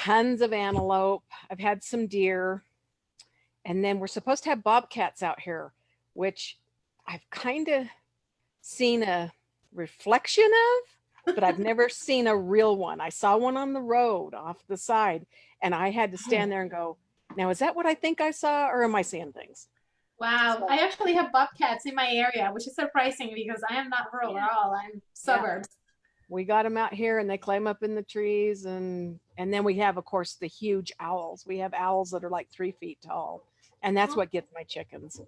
tons of antelope. I've had some deer. And then we're supposed to have bobcats out here, which I've kind of seen a reflection of, but I've never seen a real one. I saw one on the road off the side, and I had to stand there and go, now, is that what I think I saw, or am I seeing things? Wow. So, I actually have bobcats in my area, which is surprising because I am not rural at all. I'm suburbs. we got them out here, and they climb up in the trees, and then we have, of course, the huge owls. We have owls that are like 3 feet tall, and that's Well, what gets my chickens.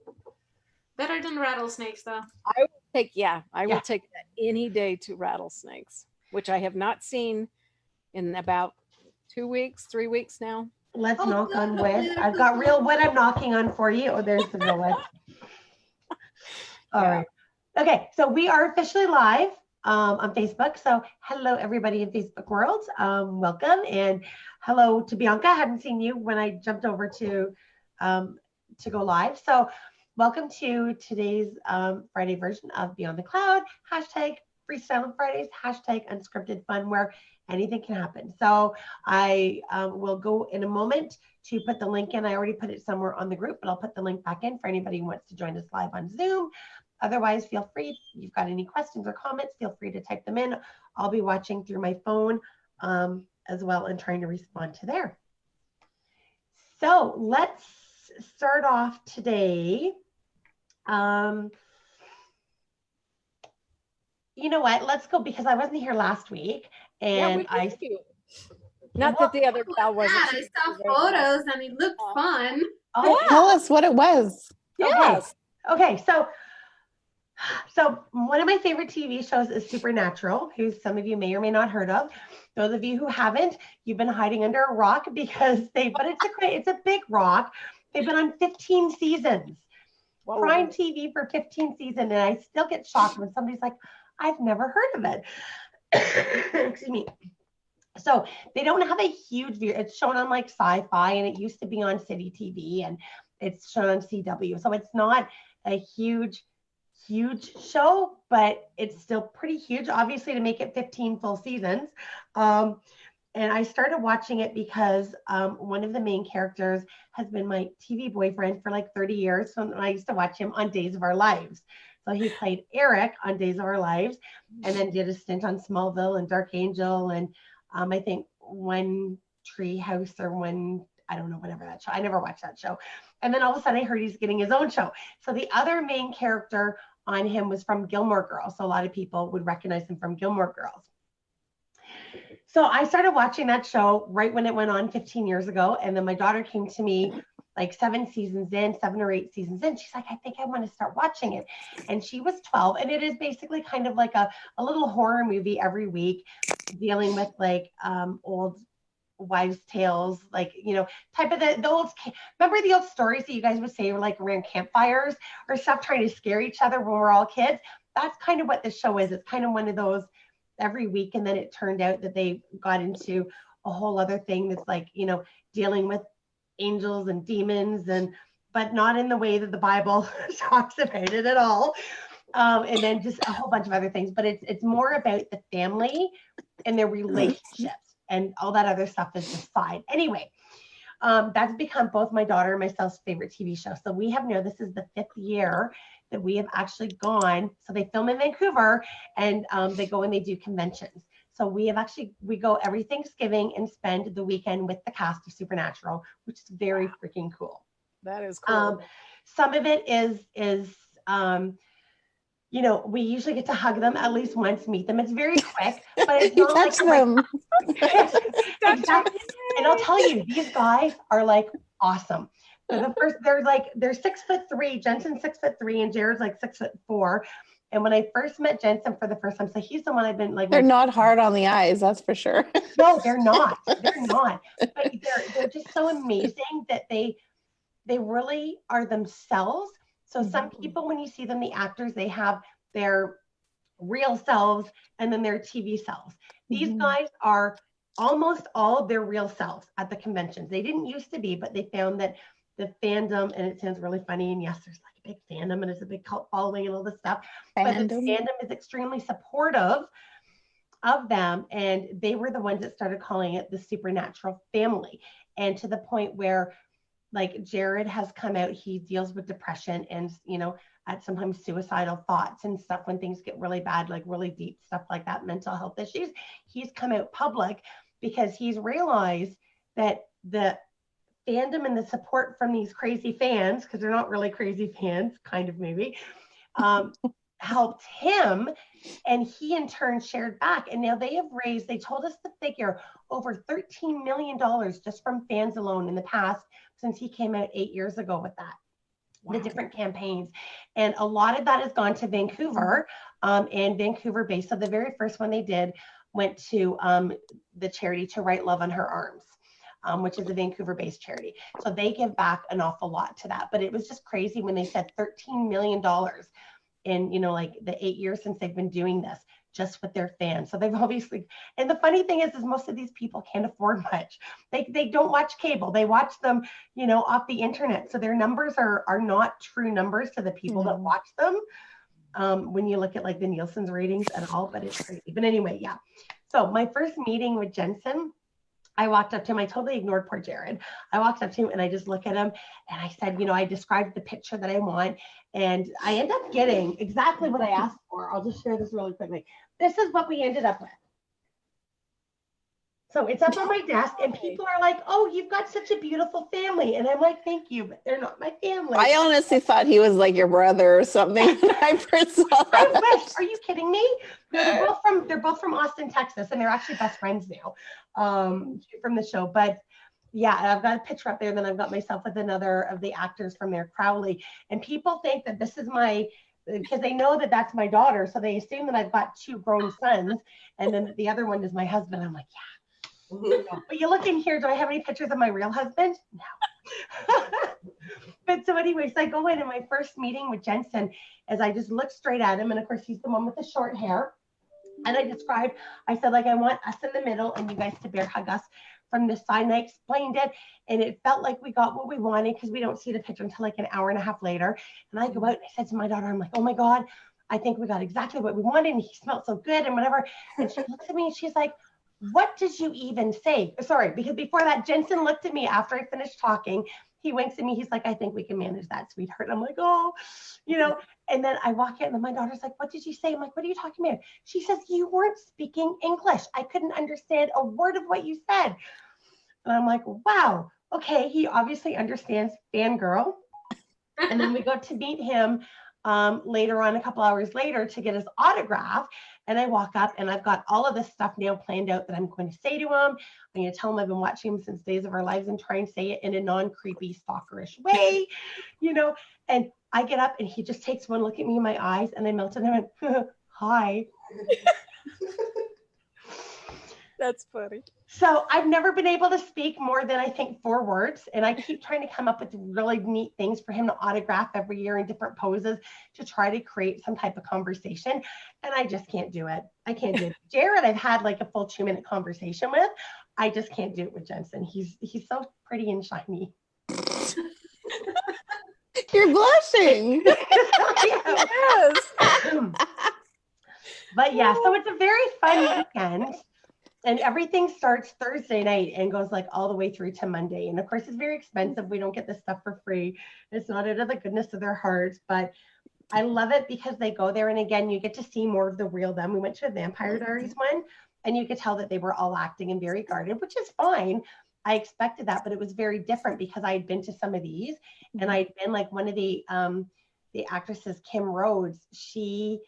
better than rattlesnakes, though. I will take that any day to rattlesnakes, which I have not seen in about 2 weeks, 3 weeks now. Let's knock on wood. I've got real wood I'm knocking on for you. Oh, there's the real wood. All right. Okay, so we are officially live on Facebook. So hello, everybody in Facebook world. Welcome, and hello to Bianca. I hadn't seen you when I jumped over to go live. So welcome to today's Friday version of Beyond the Cloud. Hashtag Freestyle Fridays. Hashtag unscripted fun, where anything can happen. So I will go in a moment to put the link in. I already put it somewhere on the group, but I'll put the link back in for anybody who wants to join us live on Zoom. Otherwise, feel free. If you've got any questions or comments, feel free to type them in. I'll be watching through my phone as well and trying to respond to there. So let's start off today. You know what? Let's go, because I wasn't here last week, and Not that the other gal wasn't. I saw photos and it looked fun. Oh, Tell us what it was. yes. Okay. So one of my favorite TV shows is Supernatural, who some of you may or may not heard of. Those of you who haven't, you've been hiding under a rock, because but it's a big rock. They've been on 15 seasons. Whoa. Prime TV for 15 seasons, and I still get shocked when somebody's like, I've never heard of it. Excuse me. So they don't have a huge view. It's shown on like Sci-Fi, and it used to be on City TV, and it's shown on CW. So it's not a huge show, but it's still pretty huge, obviously, to make it 15 full seasons. And I started watching it because one of the main characters has been my TV boyfriend for like 30 years. So I used to watch him on Days of Our Lives. So he played Eric on Days of Our Lives, and then did a stint on Smallville and Dark Angel, and I think One Tree House, or one, I don't know, whatever that show. I never watched that show. And then all of a sudden I heard he's getting his own show. So the other main character on him was from Gilmore Girls. So a lot of people would recognize him from Gilmore Girls. So I started watching that show right when it went on 15 years ago. And then my daughter came to me like 7 or 8 seasons in. She's like, I think I want to start watching it. And she was 12. And it is basically kind of like a little horror movie every week, dealing with like old wives' tales, like, you know, type of the old, remember the old stories that you guys would say were like around campfires or stuff, trying to scare each other when we're all kids? That's kind of what the show is. It's kind of one of those every week. And then it turned out that they got into a whole other thing that's like, you know, dealing with angels and demons, but not in the way that the Bible talks about it at all. And then just a whole bunch of other things, but it's more about the family and their relationships, and all that other stuff is the side. Anyway, that's become both my daughter and myself's favorite TV show. So we have now, this is the 5th year that we have actually gone. So they film in Vancouver, and they go and they do conventions. So we go every Thanksgiving and spend the weekend with the cast of Supernatural, which is very freaking cool. That is cool. Some of it is you know, we usually get to hug them at least once, meet them. It's very quick, but it's not touch them. Exactly. And I'll tell you, these guys are like awesome. They're 6'3". Jensen's 6'3", and Jared's like 6'4". And when I first met Jensen for the first time, so he's the one I've been like. They're not hard on the eyes, that's for sure. No, they're not. They're not. But they're just so amazing that they really are themselves. So some people, when you see them, the actors, they have their real selves and then their TV selves. These guys are almost all their real selves at the conventions. They didn't used to be, but they found that the fandom, and it sounds really funny, and yes, there's like a big fandom and it's a big cult following and all this stuff, but the fandom is extremely supportive of them, and they were the ones that started calling it the supernatural family. And to the point where, like, Jared has come out, he deals with depression and, at sometimes suicidal thoughts and stuff when things get really bad, like really deep stuff like that, mental health issues. He's come out public because he's realized that the fandom and the support from these crazy fans, because they're not really crazy fans, kind of maybe, helped him, and he in turn shared back. And now they have raised, they told us the figure, over $13 million just from fans alone in the past, since he came out 8 years ago with that. Wow. The different campaigns. And a lot of that has gone to Vancouver, and Vancouver based. So the very first one they did went to the charity To Write Love on Her Arms, which is a Vancouver-based charity. So they give back an awful lot to that. But it was just crazy when they said $13 million in, like the 8 years since they've been doing this, just with their fans. So they've obviously, and the funny thing is most of these people can't afford much. They don't watch cable. They watch them, off the internet. So their numbers are not true numbers to the people that watch them. When you look at like the Nielsen's ratings and all, but it's crazy. But anyway, yeah. So my first meeting with Jensen, I walked up to him. I totally ignored poor Jared. I walked up to him and I just looked at him and I said, I described the picture that I want. And I ended up getting exactly what I asked for. I'll just share this really quickly. This is what we ended up with. So it's up on my desk and people are like, oh, you've got such a beautiful family. And I'm like, thank you, but they're not my family. I honestly thought he was like your brother or something when I first saw that. I wish. Are you kidding me? No, they're both from Austin, Texas, and they're actually best friends now from the show. But yeah, I've got a picture up there, and then I've got myself with another of the actors from there, Crowley. And people think that this is because they know that that's my daughter. So they assume that I've got two grown sons, and then the other one is my husband. I'm like, yeah. But you look in here, do I have any pictures of my real husband? No. But so anyways, I go in and my first meeting with Jensen is I just look straight at him. And of course, he's the one with the short hair. And I said, like, I want us in the middle and you guys to bear hug us from this side. And I explained it. And it felt like we got what we wanted because we don't see the picture until like an hour and a half later. And I go out and I said to my daughter, I'm like, oh my God, I think we got exactly what we wanted. And he smelled so good and whatever. And she looks at me and she's like, what did you even say? Sorry, because before that, Jensen looked at me after I finished talking. He winks at me. He's like, I think we can manage that, sweetheart. And I'm like, oh, and then I walk in and then my daughter's like, what did you say? I'm like, what are you talking about? She says, you weren't speaking English. I couldn't understand a word of what you said. And I'm like, wow, okay. He obviously understands fangirl. And then we go to meet him later on, a couple hours later, to get his autograph. And I walk up and I've got all of this stuff now planned out that I'm going to say to him. I'm going to tell him I've been watching him since Days of Our Lives and try and say it in a non-creepy, stalkerish way, and I get up and he just takes one look at me in my eyes and I melt and I went, hi. That's funny. So I've never been able to speak more than I think 4 words. And I keep trying to come up with really neat things for him to autograph every year in different poses to try to create some type of conversation. And I just can't do it. I can't do it. Jared, I've had like a full 2-minute conversation with. I just can't do it with Jensen. He's so pretty and shiny. You're blushing. Yes. But yeah, so it's a very fun weekend. And everything starts Thursday night and goes like all the way through to Monday. And of course, it's very expensive. We don't get this stuff for free. It's not out of the goodness of their hearts, but I love it because they go there. And again, you get to see more of the real them. We went to a Vampire Diaries one and you could tell that they were all acting and very guarded, which is fine. I expected that, but it was very different because I had been to some of these and I'd been like one of the actresses, Kim Rhodes, she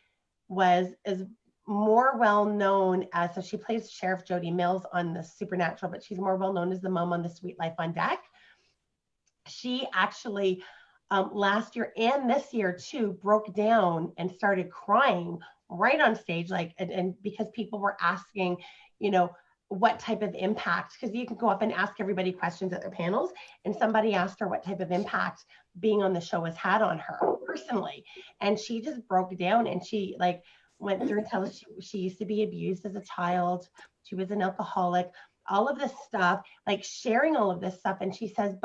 is more well known as, so she plays Sheriff Jody Mills on the Supernatural, but she's more well known as the mom on the Sweet Life on Deck. She actually last year and this year too broke down and started crying right on stage, like and because people were asking, what type of impact, because you can go up and ask everybody questions at their panels, and somebody asked her what type of impact being on the show has had on her personally, and she just broke down and she like went through and tell us she used to be abused as a child. She was an alcoholic, all of this stuff, like sharing all of this stuff. And she says,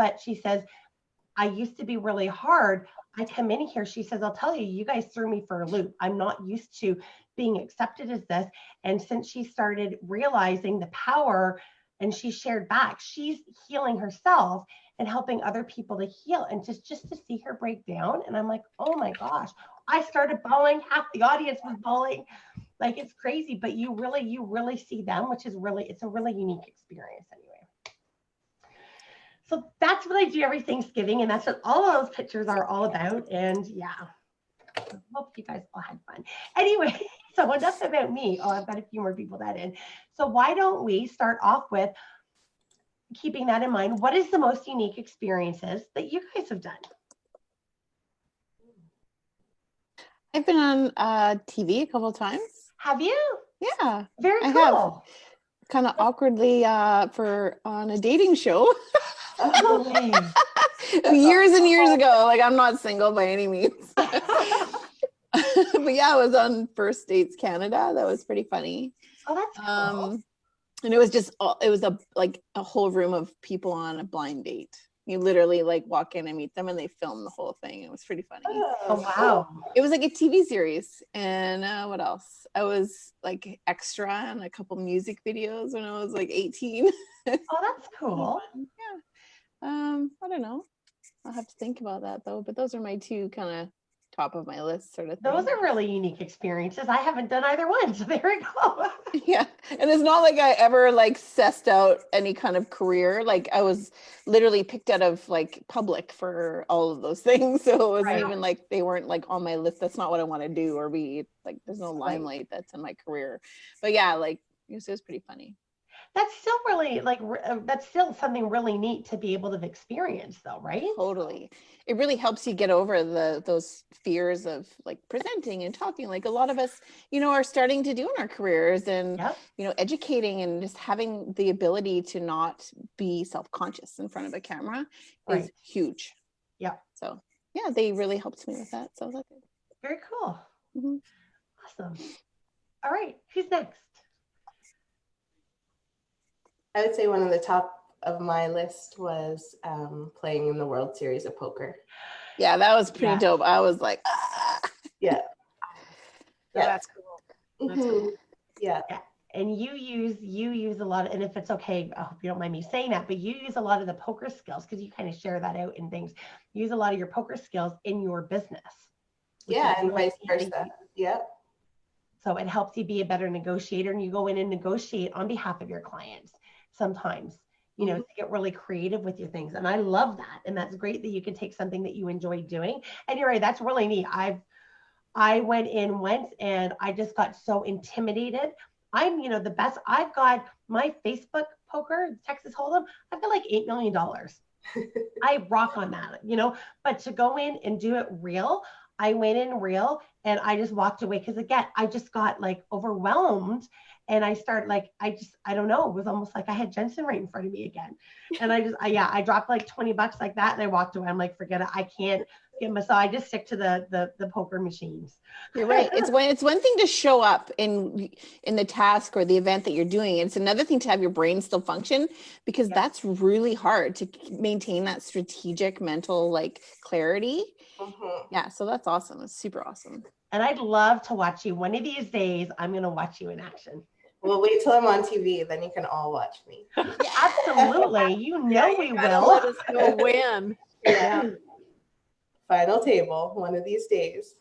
I used to be really hard. I come in here, she says, I'll tell you, you guys threw me for a loop. I'm not used to being accepted as this. And since she started realizing the power and she shared back, she's healing herself and helping other people to heal. And just to see her break down. And I'm like, oh my gosh, I started bawling. Half the audience was bawling. Like, it's crazy, but you really see them, which is it's a really unique experience anyway. So that's what I do every Thanksgiving. And that's what all of those pictures are all about. And yeah, I hope you guys all had fun. Anyway, so enough about me. Oh, I've got a few more people that in. So why don't we start off with keeping that in mind? What is the most unique experiences that you guys have done? I've been on TV a couple of times. Have you? Yeah, Very I cool. kind of awkwardly on a dating show. No way. Years and years ago. Like, I'm not single by any means. But yeah, I was on First Dates Canada. That was pretty funny. Oh, that's cool. And it was like a whole room of people on a blind date. You literally like walk in and meet them, and they film the whole thing. It was pretty funny. Oh, wow. It was like a TV series. And what else? I was like extra in a couple music videos when I was like 18. Oh, that's cool. Yeah. I don't know. I'll have to think about that though. But those are my two kind of top of my list sort of thing. Those are really unique experiences. I haven't done either one. So there we go. Yeah. And it's not like I ever like sussed out any kind of career. Like, I was literally picked out of like public for all of those things. So it wasn't even like they weren't like on my list. That's not what I want to do or be. Like, there's no limelight that's in my career. But yeah, like it was pretty funny. That's still really that's still something really neat to be able to experience though, right? Totally. It really helps you get over those fears of like presenting and talking. Like, a lot of us, are starting to do in our careers, and, educating and just having the ability to not be self-conscious in front of a camera is huge. Yeah. So yeah, they really helped me with that. So that's good. Very cool. Mm-hmm. Awesome. All right. Who's next? I would say one of the top of my list was playing in the World Series of Poker. Yeah, that was pretty dope. I was like, yeah. That's cool. That's cool. Yeah. And you use a lot of, and if it's okay, I hope you don't mind me saying that, but you use a lot of the poker skills because you kind of share that out in things. You use a lot of your poker skills in your business. Yeah, and vice versa. Yeah. So it helps you be a better negotiator, and you go in and negotiate on behalf of your clients sometimes, to get really creative with your things. And I love that. And that's great that you can take something that you enjoy doing. And you're right, that's really neat. I went in once and I just got so intimidated. I'm, the best. I've got my Facebook poker, Texas Hold'em, I've got like $8 million. I rock on that, but to go in and do it real, I went in real and I just walked away because, again, I just got like overwhelmed. And I started I don't know, it was almost like I had Jensen right in front of me again. And I dropped like $20 like that and I walked away. I'm like, forget it. I can't get my, so I just stick to the poker machines. You're right. It's one thing to show up in the task or the event that you're doing. It's another thing to have your brain still function, because that's really hard to maintain that strategic mental like clarity. Mm-hmm. Yeah. So that's awesome. It's super awesome. And I'd love to watch you. One of these days, I'm going to watch you in action. Well, wait till I'm on TV, then you can all watch me. Yeah, absolutely. We will. Let us know when. Yeah. Final table, one of these days.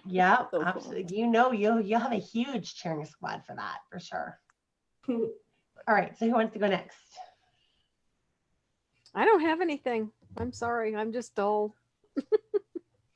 Yeah, absolutely. You'll have a huge cheering squad for that, for sure. All right. So who wants to go next? I don't have anything. I'm sorry. I'm just dull.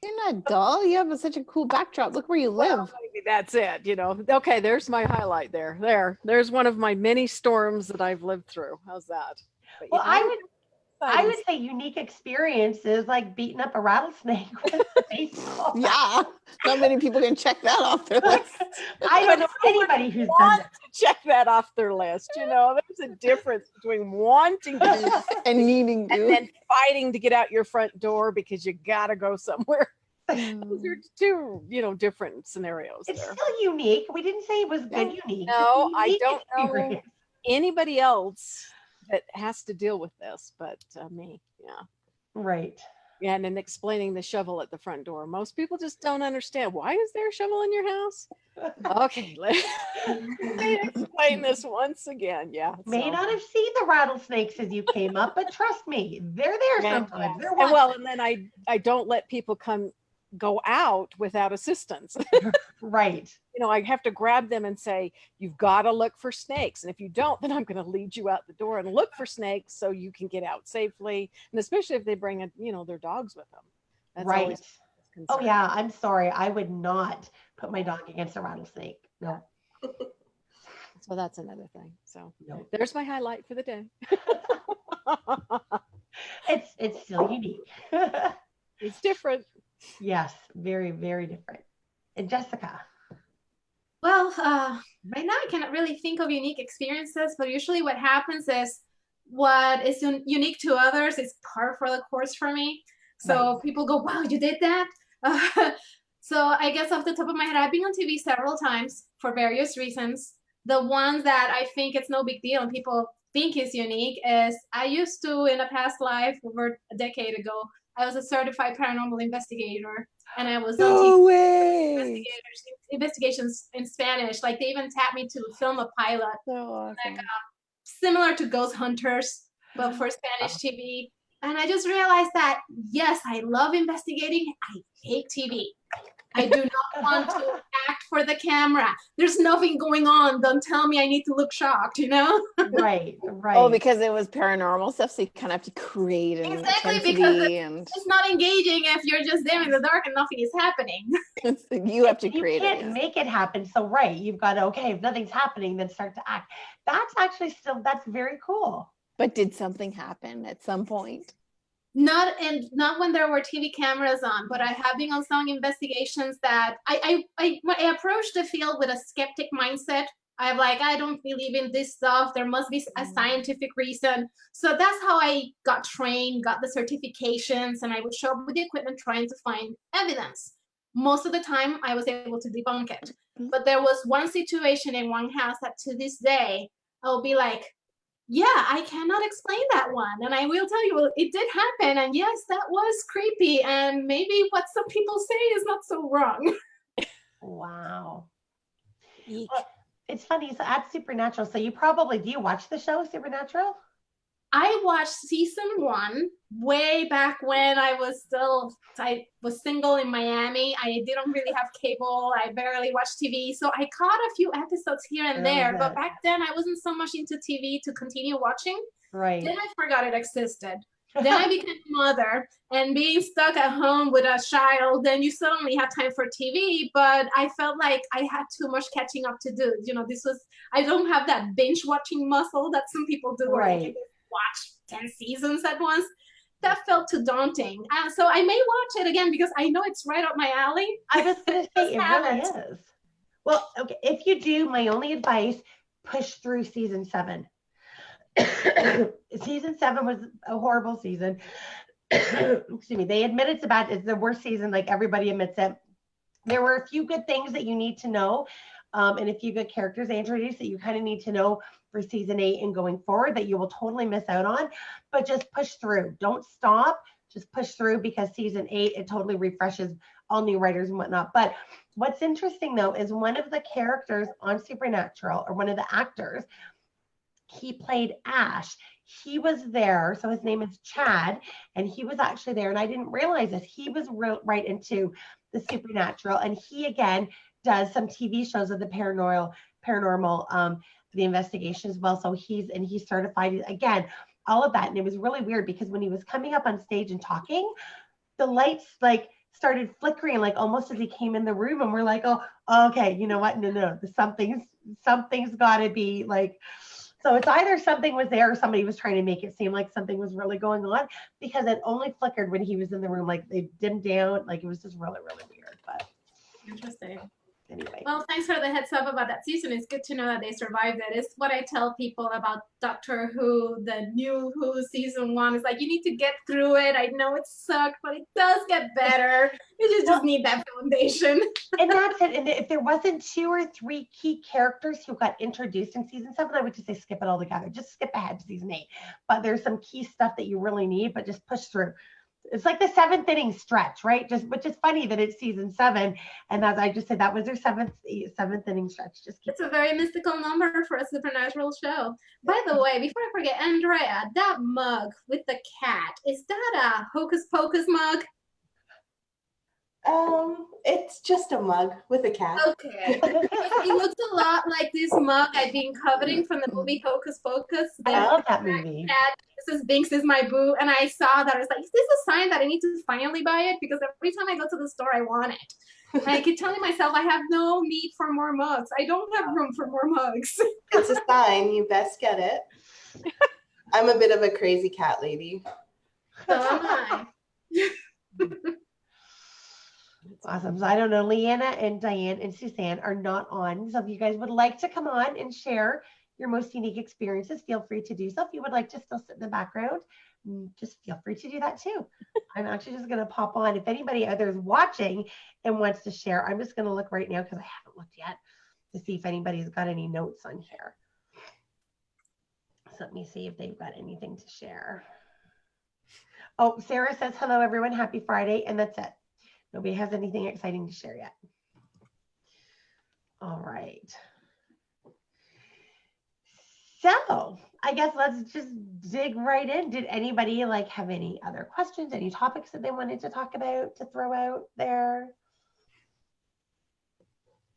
You're not dull. You have such a cool backdrop. Look where you live. Well, maybe that's it. Okay, there's my highlight there. There's one of my many storms that I've lived through. How's that? But, Well, I would say unique experiences like beating up a rattlesnake with a baseball. Yeah. Not many people can check that off their list. I don't know anybody who's done want that. to check that off their list. There's a difference between wanting to do And needing to. and then fighting to get out your front door because you gotta go somewhere. Those are two, different scenarios It's there. still unique. We didn't say it was good unique. No, It's a I unique don't know experience. anybody else that has to deal with this, but me. Yeah. Right. Yeah, and then explaining the shovel at the front door. Most people just don't understand. Why is there a shovel in your house? Okay, let me explain this once again. Yeah. May so- not have seen the rattlesnakes as you came up, but trust me, they're there Yeah, sometimes. They're And watching. well, and then I don't let people go out without assistance. Right. I have to grab them and say, you've got to look for snakes. And if you don't, then I'm going to lead you out the door and look for snakes so you can get out safely. And especially if they bring their dogs with them. That's Right. always a Oh concern. yeah, I'm sorry. I would not put my dog against a rattlesnake. No. So that's another thing. So No. there's my highlight for the day. It's still unique. It's different. Yes, very, very different. And Jessica. Well, right now I cannot really think of unique experiences, but usually what happens is what is unique to others is par for the course for me. So people go, wow, you did that? So I guess off the top of my head, I've been on TV several times for various reasons. The ones that I think it's no big deal and people think is unique is I used to, in a past life, over a decade ago, I was a certified paranormal investigator. And I was on No TV way. investigations in Spanish. Like they even tapped me to film a pilot So awesome. similar to Ghost Hunters, but for Spanish TV. And I just realized that, yes, I love investigating. I hate TV. I do not want to act for the camera. There's nothing going on. Don't tell me I need to look shocked, Right. Oh, because it was paranormal stuff, so you kind of have to create an Exactly, intensity, because and it's not engaging if you're just there in the dark and nothing is happening. you have to you create can't it. Yeah. make it happen. So right, you've got to, okay, if nothing's happening, then start to act. That's actually that's very cool. But did something happen at some point? Not when there were TV cameras on, but I have been on some investigations that I approached the field with a skeptic mindset. I'm like, I don't believe in this stuff. There must be a scientific reason. So that's how I got trained, got the certifications, and I would show up with the equipment trying to find evidence. Most of the time, I was able to debunk it. But there was one situation in one house that to this day, I'll be like, yeah, I cannot explain that one. And I will tell you, well, it did happen. And yes, that was creepy. And maybe what some people say is not so wrong. Wow. Eek. Well, it's funny. So at Supernatural, so do you watch the show Supernatural? I watched season 1 way back when I was single in Miami. I didn't really have cable. I barely watched TV. So I caught a few episodes here and there. But back then I wasn't so much into TV to continue watching. Right. Then I forgot it existed. Then I became a mother, and being stuck at home with a child, then you suddenly have time for TV. But I felt like I had too much catching up to do. I don't have that binge watching muscle that some people do, where they can watch 10 seasons at once. That felt too daunting. So I may watch it again because I know it's right up my alley. I was going to say, it really is. Well, okay, if you do, my only advice, push through season 7. Season 7 was a horrible season. Excuse me. They admit it's the worst season. Like everybody admits it. There were a few good things that you need to know, and a few good characters they introduced that you kind of need to know for season 8 and going forward that you will totally miss out on. But just push through. Don't stop. Just push through, because season 8, it totally refreshes all new writers and whatnot. But what's interesting though is one of the characters on Supernatural, or one of the actors, he played Ash. He was there. So his name is Chad, and he was actually there. And I didn't realize this. He was right into the Supernatural. And he, again, does some TV shows of the paranormal, the investigation as well. So he's certified, again, all of that. And it was really weird because when he was coming up on stage and talking, the lights started flickering, almost as he came in the room. And we're like, oh, okay, you know what? No, something's got to be so it's either something was there or somebody was trying to make it seem like something was really going on, because it only flickered when he was in the room. They dimmed down. It was just really, really weird. But Interesting. anyway. Well, thanks for the heads up about that season. It's good to know that they survived it. It's what I tell people about Doctor Who, the new Who season 1. It's you need to get through it. I know it sucked, but it does get better. You just need that foundation. And that's it. And if there wasn't 2 or 3 key characters who got introduced in season 7, I would just say skip it all together. Just skip ahead to season 8. But there's some key stuff that you really need, but just push through. It's like the 7th inning stretch, right? Just, which is funny that it's season 7. And as I just said, that was their seventh inning stretch. Just keep It's a very mystical number for a supernatural show. By the way, before I forget, Andrea, that mug with the cat, is that a Hocus Pocus mug? It's just a mug with a cat. Okay. It looks a lot like this mug I've been coveting from the movie Hocus Pocus. I love that movie. Cat, this is Binks is my boo. And I saw that. I was like, is this a sign that I need to finally buy it? Because every time I go to the store, I want it. And I keep telling myself I have no need for more mugs. I don't have room for more mugs. It's a sign. You best get it. I'm a bit of a crazy cat lady. So am I. Awesome. So I don't know, Leanna and Diane and Suzanne are not on. So if you guys would like to come on and share your most unique experiences, feel free to do so. If you would like to still sit in the background, just feel free to do that too. I'm actually just going to pop on. If anybody out there is watching and wants to share, I'm just going to look right now because I haven't looked yet to see if anybody's got any notes on here. So let me see if they've got anything to share. Oh, Sarah says, hello, everyone. Happy Friday. And that's it. Nobody has anything exciting to share yet. All right. So I guess let's just dig right in. Did anybody like have any other questions, any topics that they wanted to talk about, to throw out there?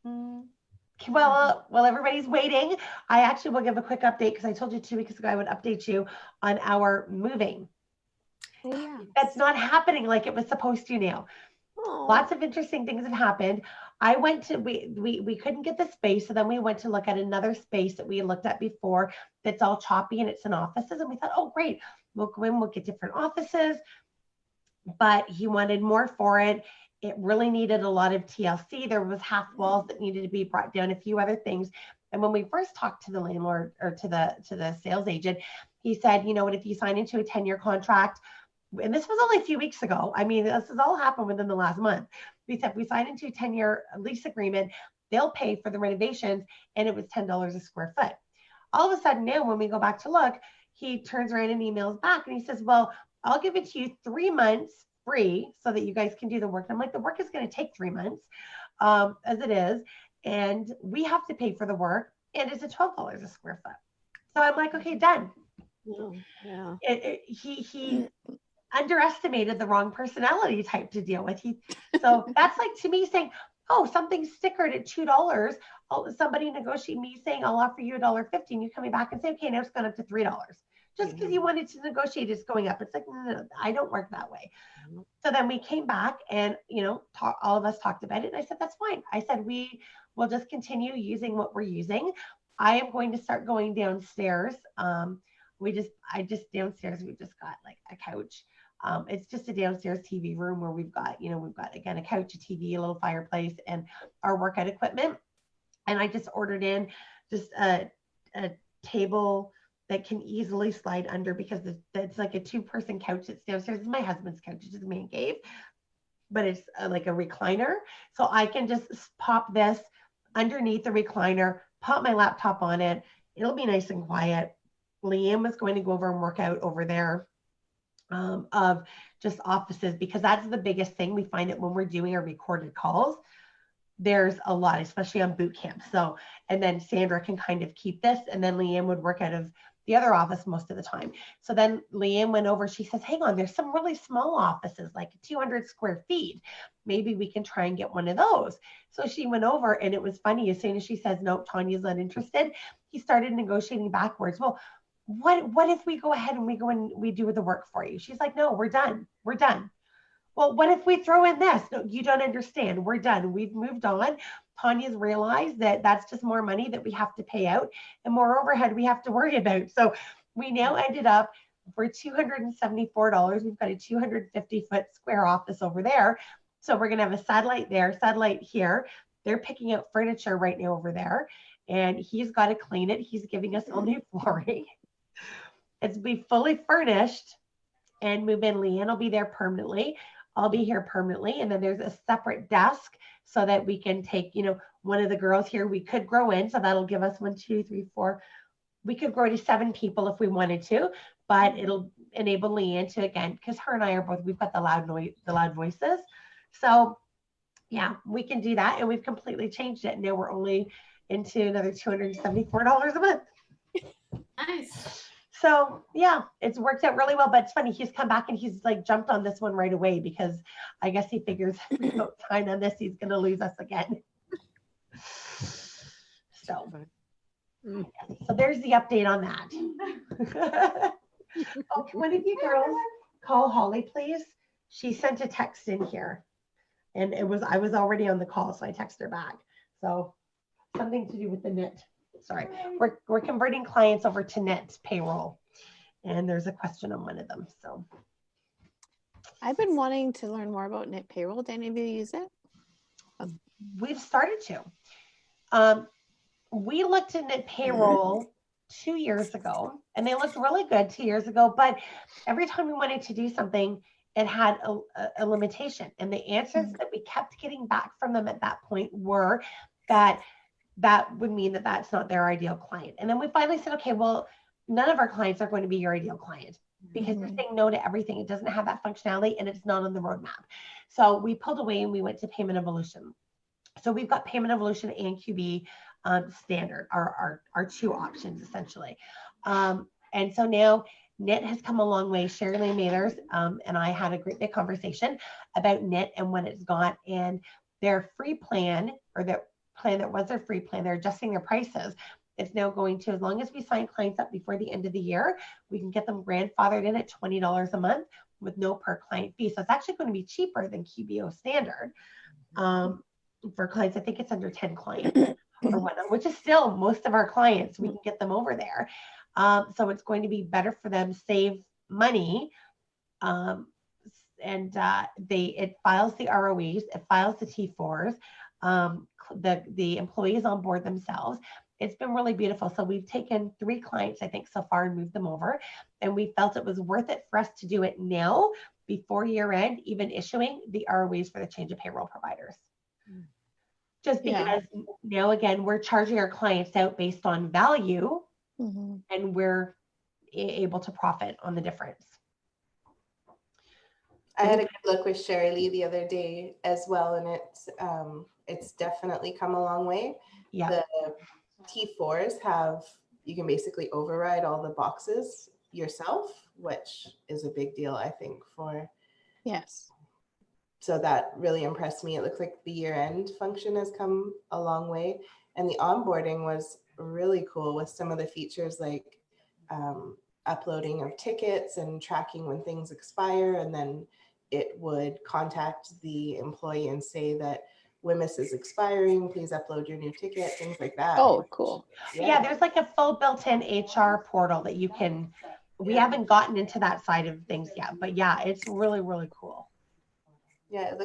Well, while everybody's waiting, I actually will give a quick update because I told you 2 weeks ago I would update you on our moving. Oh, yeah. That's not happening like it was supposed to now. Oh. Lots of interesting things have happened. I went to, we couldn't get the space. So then we went to look at another space that we had looked at before that's all choppy and it's in offices. And we thought, oh, great, we'll go in, we'll get different offices. But he wanted more for it. It really needed a lot of TLC. There was half walls that needed to be brought down, a few other things. And when we first talked to the landlord or to the sales agent, he said, you know what, if you sign into a 10-year contract, and this was only a few weeks ago. I mean, this has all happened within the last month. We said, we signed into a 10-year lease agreement, they'll pay for the renovations, and it was $10 a square foot. All of a sudden now, when we go back to look, he turns around and emails back and he says, well, I'll give it to you 3 months free so that you guys can do the work. And I'm like, the work is going to take 3 months as it is. And we have to pay for the work. And it's a $12 a square foot. So I'm like, okay, done. Oh, yeah. He underestimated the wrong personality type to deal with. So that's like to me saying, oh, something's stickered at $2. Somebody negotiate me saying, I'll offer you $1.50. And you coming back and say, okay, now it's gone up to $3. Just because you wanted to negotiate, it's going up. It's like, no, I don't work that way. So then we came back and, you know, all of us talked about it. And I said, that's fine. I said, we will just continue using what we're using. I am going to start going downstairs. Downstairs, we've just got like a couch. It's just a downstairs TV room where we've got again, a couch, a TV, a little fireplace, and our workout equipment. And I just ordered in just a table that can easily slide under because it's like a 2-person couch that's downstairs. It's my husband's couch, which is the man cave, but it's like a recliner. So I can just pop this underneath the recliner, pop my laptop on it. It'll be nice and quiet. Liam was going to go over and work out over there of just offices, because that's the biggest thing. We find that when we're doing our recorded calls, there's a lot, especially on boot camp. So, and then Sandra can kind of keep this, and then Liam would work out of the other office most of the time. So then Liam went over, she says, hang on, there's some really small offices, like 200 square feet. Maybe we can try and get one of those. So she went over, and it was funny. As soon as she says, nope, Tanya's not interested, he started negotiating backwards. Well, what if we go ahead and we go and we do the work for you? She's like, no, we're done. We're done. Well, what if we throw in this? No, you don't understand. We're done. We've moved on. Tanya's realized that that's just more money that we have to pay out and more overhead we have to worry about. So we now ended up for $274. We've got a 250-foot square office over there. So we're going to have a satellite there, satellite here. They're picking out furniture right now over there, and he's got to clean it. He's giving us all new flooring. It's be fully furnished and move in. Leanne will be there permanently. I'll be here permanently. And then there's a separate desk so that we can take, you know, one of the girls here, we could grow in. So that'll give us 1, 2, 3, 4. We could grow to 7 people if we wanted to, but enable Leanne to, again, because her and I are both, we've got the loud voices. So yeah, we can do that. And we've completely changed it. Now we're only into another $274 a month. Nice. So yeah, it's worked out really well, but it's funny. He's come back and he's like jumped on this one right away because I guess he figures if we don't sign on this, he's going to lose us again. So, so there's the update on that. Oh, can one of you girls call Holly, please? She sent a text in here, and I was already on the call, so I texted her back. So something to do with the knit. Sorry, we're converting clients over to knit payroll, and there's a question on one of them. So I've been wanting to learn more about knit payroll. Do any of you use it? we've started to. We looked at knit payroll 2 years ago, and they looked really good 2 years ago. But every time we wanted to do something, it had a limitation. And the answers that we kept getting back from them at that point were that would mean that that's not their ideal client. And then we finally said, okay, well, none of our clients are going to be your ideal client because you're saying no to everything. It doesn't have that functionality and it's not on the roadmap. So we pulled away and we went to Payment Evolution. So we've got Payment Evolution and QB standard, our two options essentially. And so now knit has come a long way. Sherilyn Mathers and I had a great big conversation about knit and what it's got, and their free plan, or that plan that was their free plan, they're adjusting their prices. It's now going to, as long as we sign clients up before the end of the year, we can get them grandfathered in at $20 a month with no per client fee. So it's actually going to be cheaper than QBO standard for clients. I think it's under 10 clients or whatnot, which is still most of our clients. We can get them over there. So it's going to be better for them, save money. And it files the ROEs, it files the T4s. The employees on board themselves. It's been really beautiful. So we've taken 3 clients, I think, so far and moved them over. And we felt it was worth it for us to do it now before year end, even issuing the ROEs for the change of payroll providers. Just because now, again, we're charging our clients out based on value and we're able to profit on the difference. I had a good look with Sherry Lee the other day as well, and it's definitely come a long way. Yeah. The T4s have, you can basically override all the boxes yourself, which is a big deal, I think, for. Yes. So that really impressed me. It looks like the year-end function has come a long way, and the onboarding was really cool with some of the features like uploading of tickets and tracking when things expire, and then it would contact the employee and say that WMIS is expiring, please upload your new ticket, things like that. Oh, cool. Yeah, there's like a full built-in HR portal that you can, we haven't gotten into that side of things yet, but yeah, it's really, really cool. Yeah, it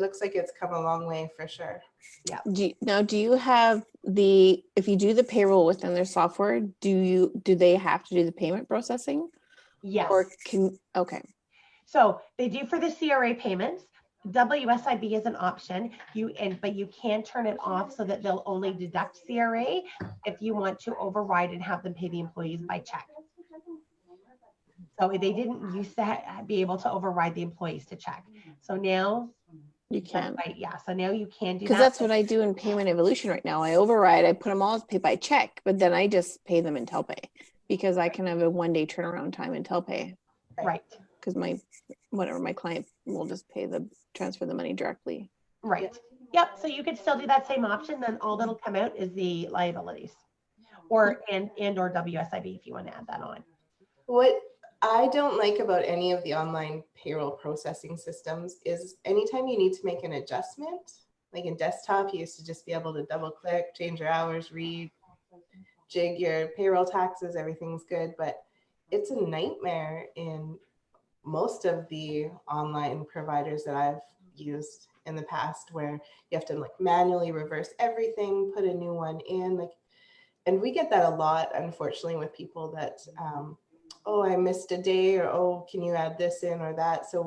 looks like it's come a long way for sure. Yeah. Do you have if you do the payroll within their software, do they have to do the payment processing? Yes. Or okay. So they do for the CRA payments. WSIB is an option. But you can turn it off so that they'll only deduct CRA if you want to override and have them pay the employees by check. So they didn't used to be able to override the employees to check. So now you can. Yeah. So now you can do that. Because that's what I do in Payment Evolution right now. I override, I put them all as pay by check, but then I just pay them in Telpay because I can have a 1-day turnaround time in Telpay. Right. Because my client will just transfer the money directly. Right. Yep. So you could still do that same option. Then all that'll come out is the liabilities, or or WSIB if you want to add that on. What I don't like about any of the online payroll processing systems is anytime you need to make an adjustment, like in desktop, you used to just be able to double click, change your hours, rejig your payroll taxes, everything's good. But it's a nightmare in most of the online providers that I've used in the past, where you have to like manually reverse everything, put a new one in, and we get that a lot, unfortunately, with people that oh, I missed a day, or oh, can you add this in or that? So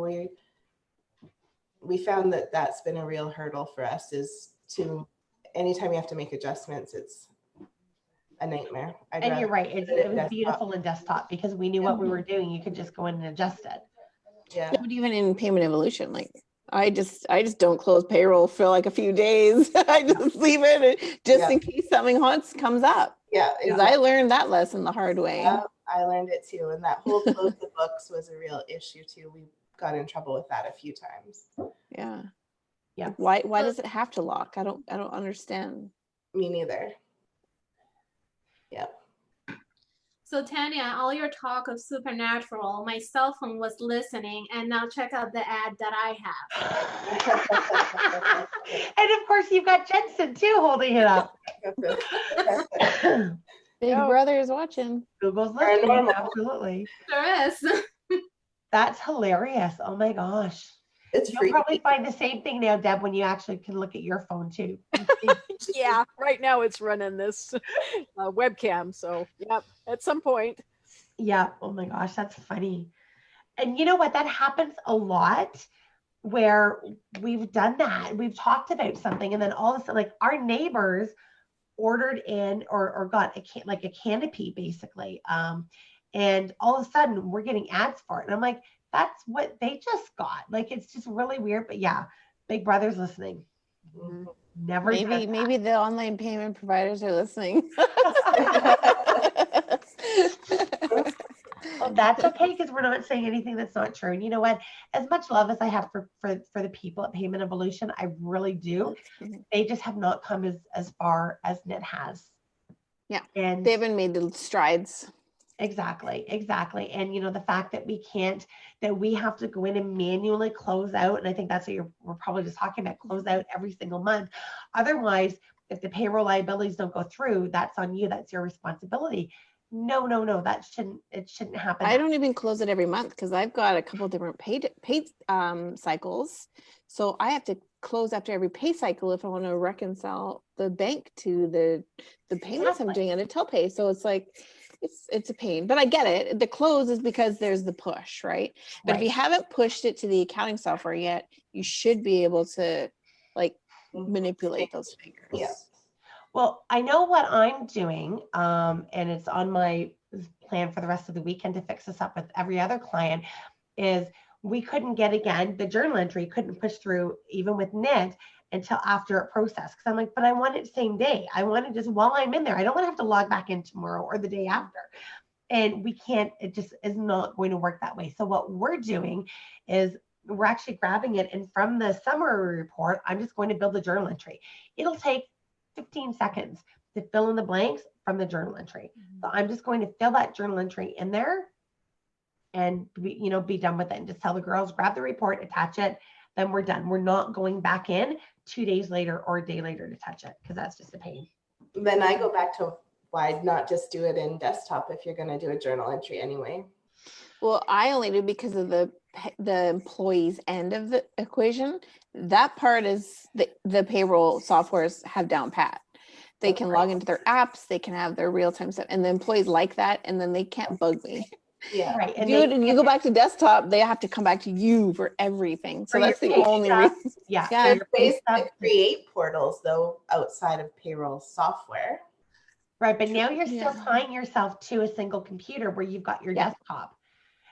we found that that's been a real hurdle for us, is to anytime you have to make adjustments, it's a nightmare. And you're right. It was desktop. beautiful in desktop because we knew what we were doing. You could just go in and adjust it. Yeah. But even in payment evolution, like I just don't close payroll for like a few days. I just leave it just in case something hot comes up. Yeah. Because I learned that lesson the hard way. Yeah, I learned it too. And that whole close the books was a real issue too. We got in trouble with that a few times. Yeah. Yeah. Why does it have to lock? I don't understand. Me neither. Yeah. So Tanya, all your talk of supernatural, my cell phone was listening, and now check out the ad that I have. And of course, you've got Jensen too holding it up. Big Brother is watching. Google's listening. Absolutely. There is. That's hilarious. Oh my gosh. You'll probably find the same thing now, Deb, when you actually can look at your phone too. Yeah, right now it's running this webcam. So, yep, at some point. Yeah. Oh my gosh, that's funny. And you know what? That happens a lot where we've done that. We've talked about something, and then all of a sudden, like our neighbors ordered in or got a canopy basically. And all of a sudden we're getting ads for it. And I'm like, that's what they just got. Like, it's just really weird. But yeah, Big Brother's listening. Mhm. Never. Maybe the online payment providers are listening. Well, that's okay because we're not saying anything that's not true. And you know what? As much love as I have for the people at Payment Evolution, I really do. They just have not come as far as Knit has. Yeah, and they haven't made the strides. Exactly. And you know, the fact that we have to go in and manually close out, and I think that's what we're probably just talking about, close out every single month. Otherwise, if the payroll liabilities don't go through, that's on you. That's your responsibility. No, it shouldn't happen. I don't even close it every month because I've got a couple different paid cycles. So I have to close after every pay cycle if I want to reconcile the bank to the payments I'm doing at a TellPay. So it's like, it's a pain, but I get it. The close is because there's the push, right? But if you haven't pushed it to the accounting software yet, you should be able to like manipulate those figures. Yeah. Well, I know what I'm doing, and it's on my plan for the rest of the weekend to fix this up with every other client, is we couldn't get, again, the journal entry couldn't push through even with Knit until after it processed. Because I'm like, but I want it same day. I want it just while I'm in there. I don't want to have to log back in tomorrow or the day after. And we can't, it just is not going to work that way. So what we're doing is we're actually grabbing it, and from the summary report, I'm just going to build a journal entry. It'll take 15 seconds to fill in the blanks from the journal entry. So I'm just going to fill that journal entry in there and be done with it, and just tell the girls, grab the report, attach it, then we're done. We're not going back in 2 days later or a day later to touch it, because that's just a pain. Then I go back to why not just do it in desktop if you're going to do a journal entry anyway. Well, I only do because of the employees end of the equation. That part is the payroll softwares have down pat. They can log into their apps, they can have their real-time stuff, and the employees like that, and then they can't bug me. Yeah. Right. And you go back to desktop, they have to come back to you for everything. So that's the only reason. Yeah. There's ways to create portals though outside of payroll software. Right. But now you're still tying yourself to a single computer where you've got your desktop.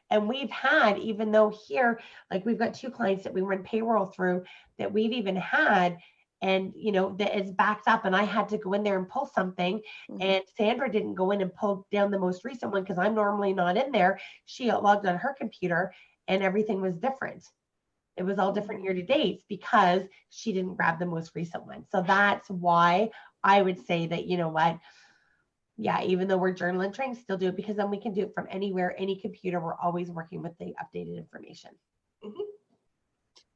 And we've had, even though here, like we've got 2 clients that we run payroll through that we've even had, and that is backed up, and I had to go in there and pull something, and Sandra didn't go in and pull down the most recent one because I'm normally not in there. She logged on her computer and everything was different. It was all different year to dates because she didn't grab the most recent one. So that's why I would say that, you know what, yeah, even though we're journal entering, still do it, because then we can do it from anywhere, any computer. We're always working with the updated information.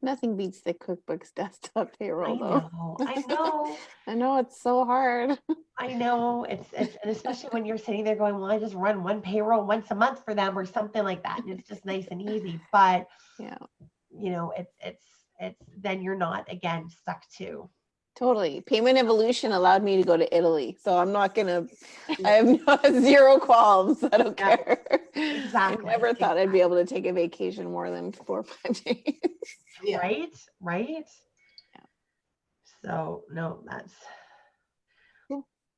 Nothing beats the QuickBooks desktop payroll, though. I know. I know, it's so hard. I know. It's and especially when you're sitting there going, well, I just run one payroll once a month for them or something like that, and it's just nice and easy. But it's then you're not, again, stuck to. Totally. Payment Evolution allowed me to go to Italy. So I'm not going to, I have zero qualms. I don't care. Exactly. I never thought I'd be able to take a vacation more than 4 or 5 days. Yeah. Right. Yeah. So no,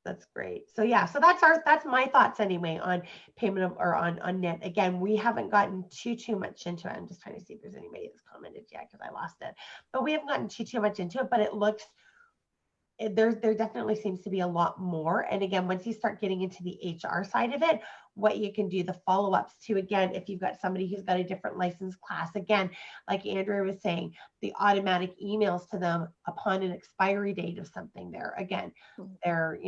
That's great. So yeah, so that's my thoughts anyway on payment of, or on net. Again, we haven't gotten too much into it. I'm just trying to see if there's anybody that's commented yet because I lost it. But we haven't gotten too much into it, but it looks there definitely seems to be a lot more. And again, once you start getting into the HR side of it, what you can do, the follow-ups to, again, if you've got somebody who's got a different license class, again, like Andrea was saying, the automatic emails to them upon an expiry date of something there. Again, their,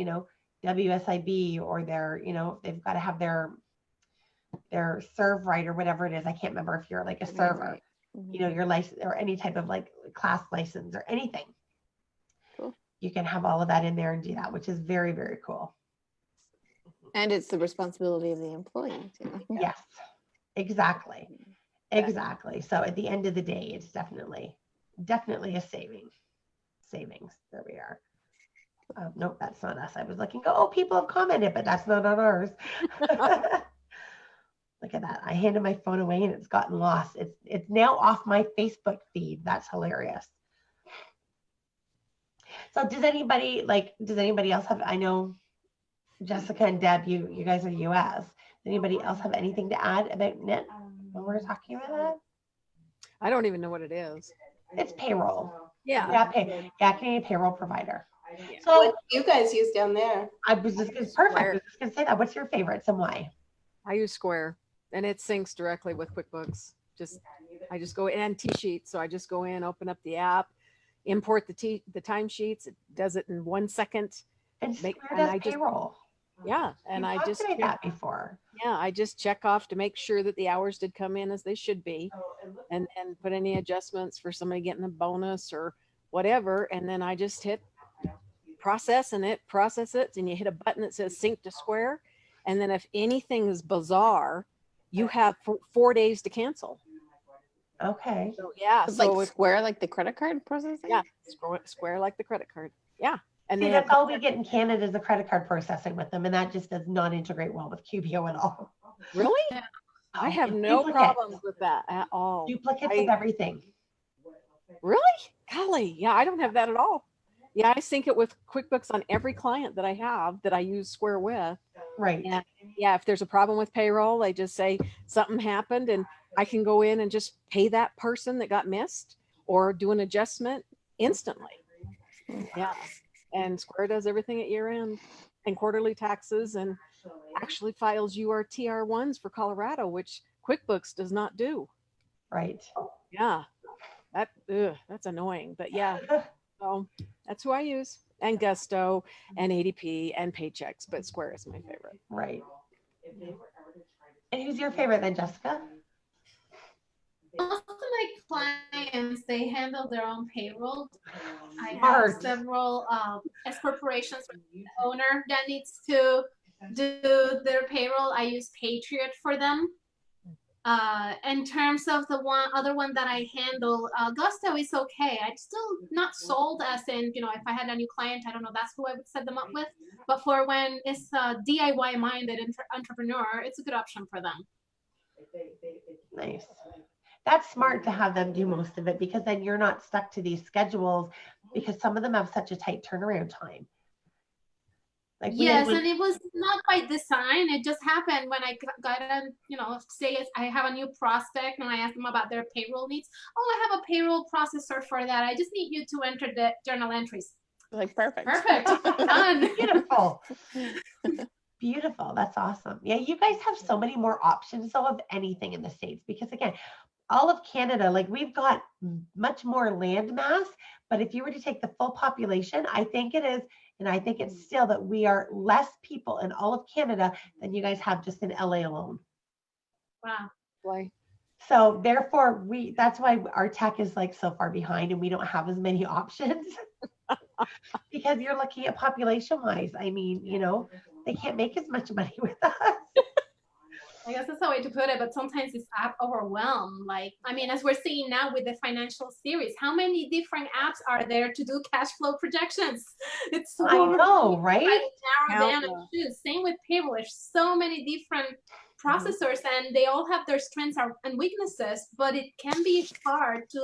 WSIB, or their, they've got to have their serve right or whatever it is. I can't remember if you're like a server, your license or any type of like class license or anything. You can have all of that in there and do that, which is very, very cool. And it's the responsibility of the employee too. Yes, exactly. Exactly. So at the end of the day, it's definitely a savings. There we are. Nope, that's not us. I was looking, oh, people have commented, but that's not on ours. Look at that. I handed my phone away and it's gotten lost. It's now off my Facebook feed. That's hilarious. So does anybody else have, I know Jessica and Deb, you guys are US. Does anybody else have anything to add about NIT when we're talking about that? I don't even know what it is. It's payroll. Yeah. Canadian payroll provider. Yeah. So What do you guys use down there? I was just gonna say that. What's your favorites and why? I use Square, and it syncs directly with QuickBooks. I just go in, and T-Sheets. So I just go in, open up the app, import the timesheets. It does it in 1 second. And Square does payroll. Yeah, and I just did that before. Yeah, I just check off to make sure that the hours did come in as they should be, and put any adjustments for somebody getting a bonus or whatever, and then I just hit process, and it processes it, and you hit a button that says sync to Square, and then if anything is bizarre, you have 4 days to cancel. Okay. So yeah, it's like Square, like the credit card processing. Yeah, Square like the credit card. Yeah. And see, that's all we get in Canada is the credit card processing with them, and that just does not integrate well with QBO at all. Really? I have no problems with that at all. Duplicates of everything. Really? Golly, yeah, I don't have that at all. Yeah, I sync it with QuickBooks on every client that I have that I use Square with. Right. And yeah, if there's a problem with payroll, I just say something happened, and I can go in and just pay that person that got missed or do an adjustment instantly. Yeah. And Square does everything at year end and quarterly taxes, and actually files URTR1s for Colorado, which QuickBooks does not do. Right. Yeah. That's annoying, but yeah. So that's who I use, and Gusto and ADP and Paychecks, but Square is my favorite. Right. And who's your favorite then, Jessica? Most of my clients, they handle their own payroll. I Smart. have several S corporations with the owner that needs to do their payroll. I use Patriot for them. In terms of the other one that I handle, Gusto is okay. I'm still not sold, as in, if I had a new client, I don't know, that's who I would set them up with. But for when it's a DIY minded entrepreneur, it's a good option for them. Nice. That's smart to have them do most of it, because then you're not stuck to these schedules, because some of them have such a tight turnaround time. Like yes, and it was not by design. It just happened when I got on, say I have a new prospect and I ask them about their payroll needs. Oh, I have a payroll processor for that. I just need you to enter the journal entries. Like perfect. Done. Beautiful. Beautiful. That's awesome. Yeah, you guys have so many more options of anything in the States, because again, all of Canada, like we've got much more land mass, but if you were to take the full population, I think it is, and I think it's still that we are less people in all of Canada than you guys have just in LA alone. Wow. Boy. So therefore that's why our tech is like so far behind, and we don't have as many options because you're looking at population wise. I mean, they can't make as much money with us. I guess that's the way to put it, but sometimes it's app overwhelmed. As we're seeing now with the financial series, how many different apps are there to do cash flow projections? It's so I know, right? Narrow down and choose. Same with payroll. There's so many different processors, and they all have their strengths and weaknesses, but it can be hard to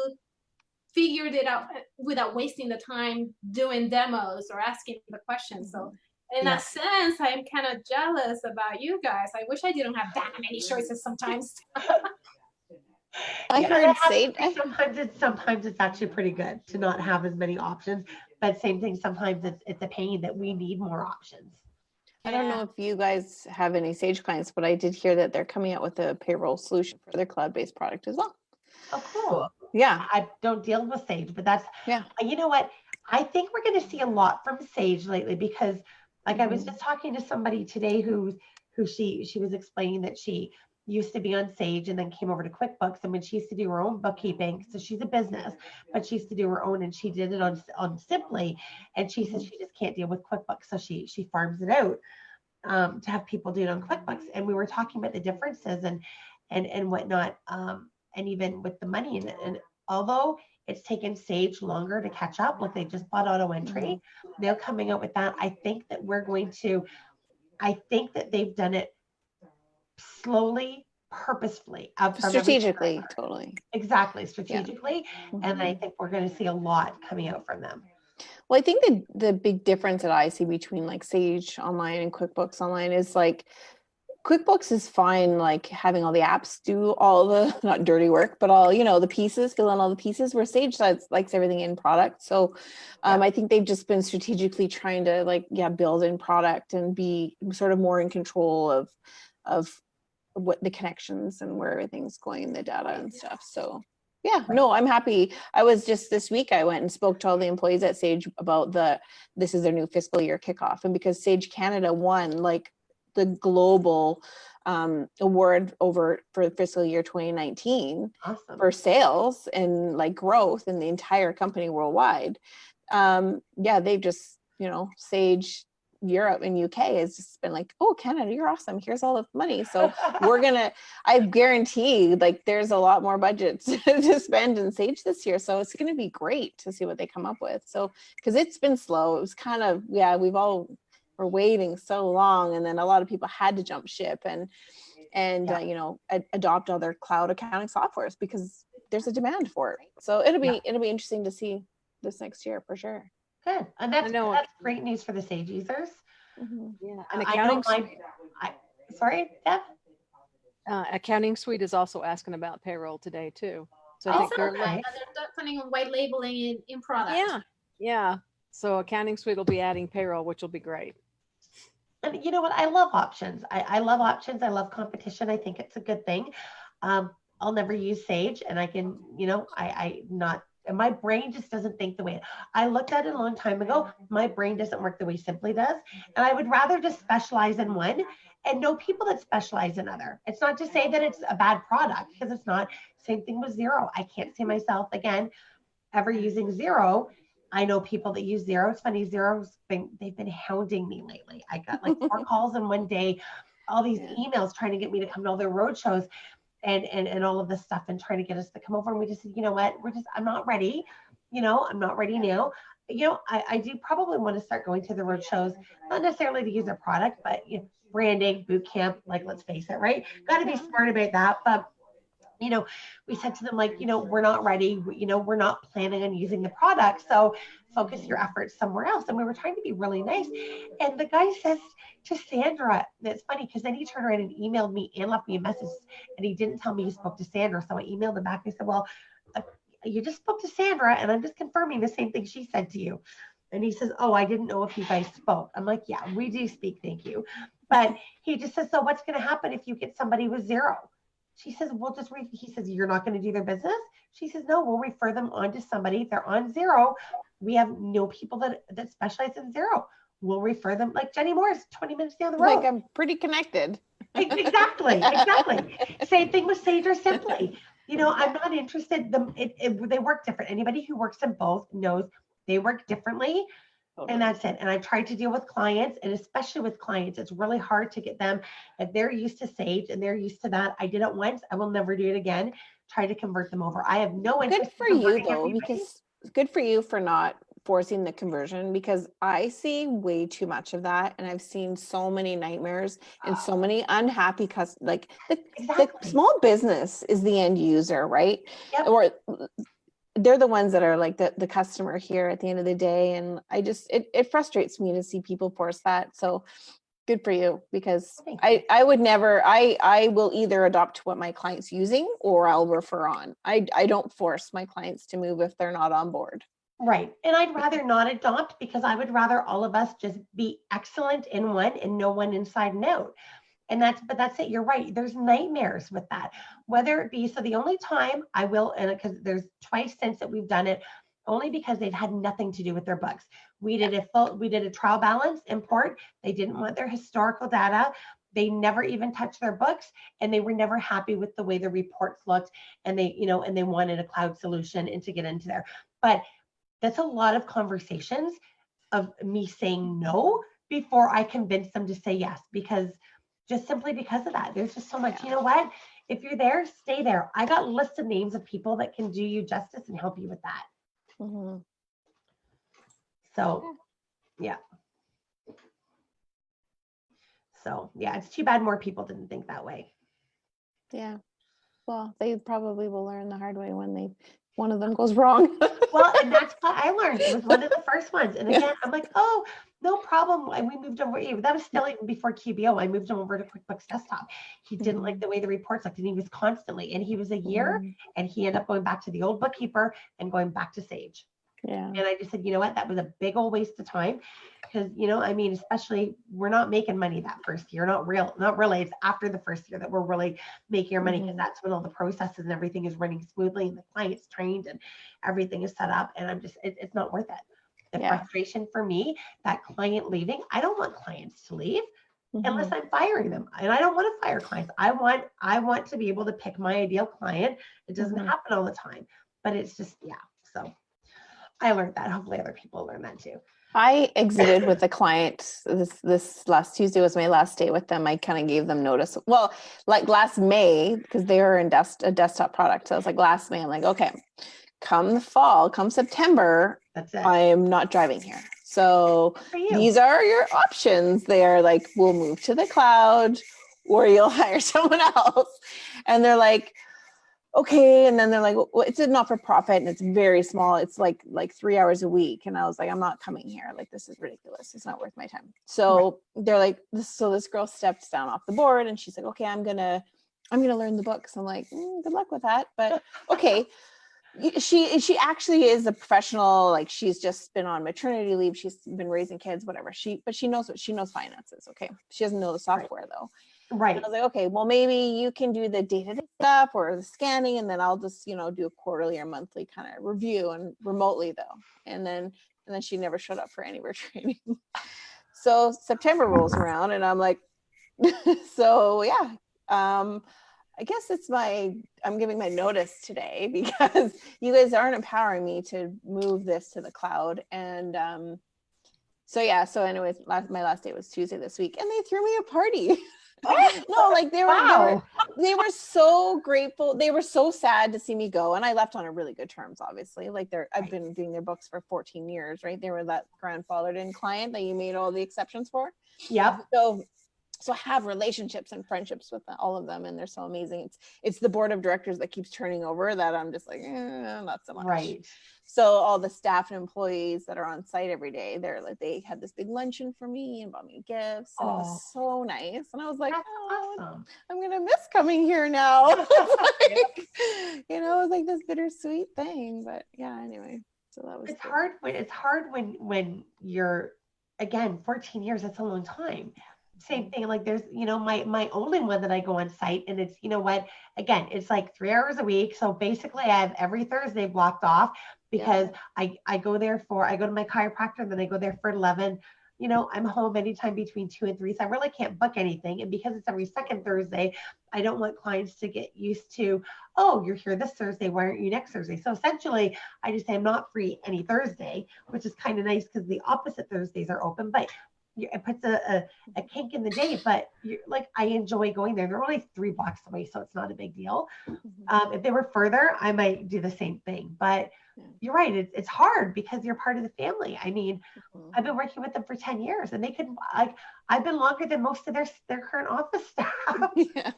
figure it out without wasting the time doing demos or asking the questions. So in Yeah. a sense, I'm kind of jealous about you guys. I wish I didn't have that many choices sometimes. I Yeah, heard that has to Sage. be- sometimes it's actually pretty good to not have as many options. But same thing, sometimes it's a pain that we need more options. I don't know if you guys have any Sage clients, but I did hear that they're coming out with a payroll solution for their cloud-based product as well. Oh, cool. Yeah. I don't deal with Sage, but that's, Yeah. you know what? I think we're going to see a lot from Sage lately because, like, I was Mhm. just talking to somebody today who she was explaining that she used to be on Sage and then came over to QuickBooks. And when she used to do her own bookkeeping, so she's a business, but she used to do her own, and she did it on Simply. And she says she just can't deal with QuickBooks, so she farms it out to have people do it on QuickBooks. And we were talking about the differences and whatnot, and even with the money in it. And although it's taken Sage longer to catch up, like they just bought auto entry, they're coming out with that. I think that they've done it slowly, purposefully, Strategically, totally. exactly, strategically. And I Mhm. think we're going to see a lot coming out from them. Well, I think the big difference that I see between like Sage Online and QuickBooks Online is like QuickBooks is fine, like having all the apps do all the not dirty work, but all, the pieces, fill in all the pieces, where Sage likes everything in product. So I think they've just been strategically trying to build in product and be sort of more in control of what the connections and where everything's going in the data and stuff. So yeah, no, I'm happy. I was just this week, I went and spoke to all the employees at Sage about this is their new fiscal year kickoff. And because Sage Canada won like the global award for fiscal year 2019 Awesome. for sales and like growth in the entire company worldwide. They've just, Sage Europe and UK has just been like, oh, Canada, you're awesome. Here's all the money. So I guarantee like there's a lot more budgets to spend in Sage this year. So it's going to be great to see what they come up with. So, because it's been slow. It was kind of, we're waiting so long. And then a lot of people had to jump ship and adopt other cloud accounting softwares because there's a demand for it. So it'll be interesting to see this next year for sure. Good. And that's great news for the Sage users. Yeah. And accounting sorry, Deb? Accounting Suite is also asking about payroll today too. So I think they're planning on white labeling in product. Yeah. So Accounting Suite will be adding payroll, which will be great. And you know what? I love options. I love options. I love competition. I think it's a good thing. I'll never use Sage, and I can, and my brain just doesn't think the way I looked at it a long time ago. My brain doesn't work the way Simply does. And I would rather just specialize in one and know people that specialize in other. It's not to say that it's a bad product, because it's not. Same thing with Xero. I can't see myself again ever using Xero. I know people that use Xero. It's funny, they've been hounding me lately. I got like 4 calls in one day, all these emails trying to get me to come to all their road shows and all of this stuff, and trying to get us to come over. And we just said, you know what, I'm not ready. I'm not ready now. I do probably want to start going to the road shows, not necessarily to use their product, but branding, boot camp, like, let's face it, right? Got to be smart about that. But we said to them, like, we're not ready. We're not planning on using the product. So focus your efforts somewhere else. And we were trying to be really nice. And the guy says to Sandra, that's funny, because then he turned around and emailed me and left me a message, and he didn't tell me he spoke to Sandra. So I emailed him back. I said, well, you just spoke to Sandra, and I'm just confirming the same thing she said to you. And he says, oh, I didn't know if you guys spoke. I'm like, yeah, we do speak. Thank you. But he just says, so what's going to happen if you get somebody with Xero? She says, he says, you're not going to do their business? She says, no, we'll refer them on to somebody. If they're on Xero, we have no people that specialize in Xero. We'll refer them, like Jenny Moore's 20 minutes down the road. Like, I'm pretty connected. Exactly. Same thing with Sage or Simply. I'm not interested. They work different. Anybody who works in both knows they work differently. And that's it. And I tried to deal with clients, and especially with clients, it's really hard to get them, if they're used to Sage and they're used to that. I did it once. I will never do it again. Try to convert them over. I have no interest. Good for you though, because good for you for not forcing the conversion, because I see way too much of that. And I've seen so many nightmares and so many unhappy customers. Like the small business is the end user, right? Yep. Or they're the ones that are like the customer here at the end of the day. And I just, it frustrates me to see people force that. So good for you, because Thank you. I would never, I will either adopt what my client's using or I'll refer on. I don't force my clients to move if they're not on board. Right. And I'd rather not adopt, because I would rather all of us just be excellent in one and know one inside and out. And but that's it. You're right. There's nightmares with that, whether it be, so the only time I will, and because there's twice since that we've done it, only because they've had nothing to do with their books. We did a trial balance import. They didn't want their historical data. They never even touched their books, and they were never happy with the way the reports looked. And they, and they wanted a cloud solution and to get into there. But that's a lot of conversations of me saying no before I convince them to say yes, because just simply because of that, there's just so much. You know what? If you're there, stay there. I got lists of names of people that can do you justice and help you with that. Mm-hmm. So, yeah. So, yeah, it's too bad more people didn't think that way. Yeah. Well, they probably will learn the hard way when one of them goes wrong. Well, and that's what I learned. It was one of the first ones. And again, I'm like, oh, no problem. And we moved over. That was still even before QBO. I moved him over to QuickBooks Desktop. He didn't like the way the reports looked, and he was constantly, and he was a year, and he ended up going back to the old bookkeeper and going back to Sage. Yeah. And I just said, you know what, that was a big old waste of time, because, I mean, especially we're not making money that first year, not really. It's after the first year that we're really making our money, because that's when all the processes and everything is running smoothly and the client's trained and everything is set up. And I'm just, it's not worth it. The frustration for me, that client leaving, I don't want clients to leave unless I'm firing them. And I don't want to fire clients. I want to be able to pick my ideal client. It doesn't happen all the time, but it's just, so I learned that. Hopefully other people learn that too. I exited with a client. This last Tuesday was my last day with them. I kind of gave them notice. Well, like last May, because they were in a desktop product. So I was like, last May, I'm like, okay, come the fall, come September, that's it. I am not driving here. So these are your options. They are like, we'll move to the cloud, or you'll hire someone else. And they're like, okay. And then they're like, well, it's a not-for-profit and it's very small. It's like 3 hours a week. And I was like, I'm not coming here. Like, this is ridiculous. It's not worth my time. So they're like, this girl steps down off the board and she's like, okay, I'm going to learn the books. I'm like, good luck with that. But okay. She actually is a professional. Like, she's just been on maternity leave. She's been raising kids, whatever. But she knows finances. Okay. She doesn't know the software though. Right. And I was like, okay, well, maybe you can do the day-to-day stuff or the scanning, and then I'll just, do a quarterly or monthly kind of review, and remotely though. And then she never showed up for any of her training. So September rolls around and I'm like, so yeah, I guess I'm giving my notice today, because you guys aren't empowering me to move this to the cloud. And so anyways, my last day was Tuesday this week, and they threw me a party. No, like they were so grateful. They were so sad to see me go, and I left on a really good terms, obviously. Like I've been doing their books for 14 years, right? They were that grandfathered in client that you made all the exceptions for. Yep. So I have relationships and friendships with all of them, and they're so amazing. It's the board of directors that keeps turning over that I'm just like, not so much. Right. So all the staff and employees that are on site every day, they had this big luncheon for me and bought me gifts, and it was so nice. And I was like, awesome. I'm gonna miss coming here now. It was like this bittersweet thing, but yeah. Anyway, so that was. It's hard when you're, again, 14 years. That's a long time. Same thing. Like there's, my only one that I go on site, and it's, again, it's like 3 hours a week. So basically I have every Thursday blocked off, because I go to my chiropractor, then I go there for 11. I'm home anytime between 2 and 3. So I really can't book anything. And because it's every second Thursday, I don't want clients to get used to, oh, you're here this Thursday, why aren't you next Thursday? So essentially I just say I'm not free any Thursday, which is kind of nice, because the opposite Thursdays are open, but it puts a kink in the day. But I enjoy going there. They're only 3 blocks away, so it's not a big deal. If they were further, I might do the same thing. But you're right. It's hard, because you're part of the family. I mean, I've been working with them for 10 years, and they could, I've been longer than most of their current office staff. Yeah.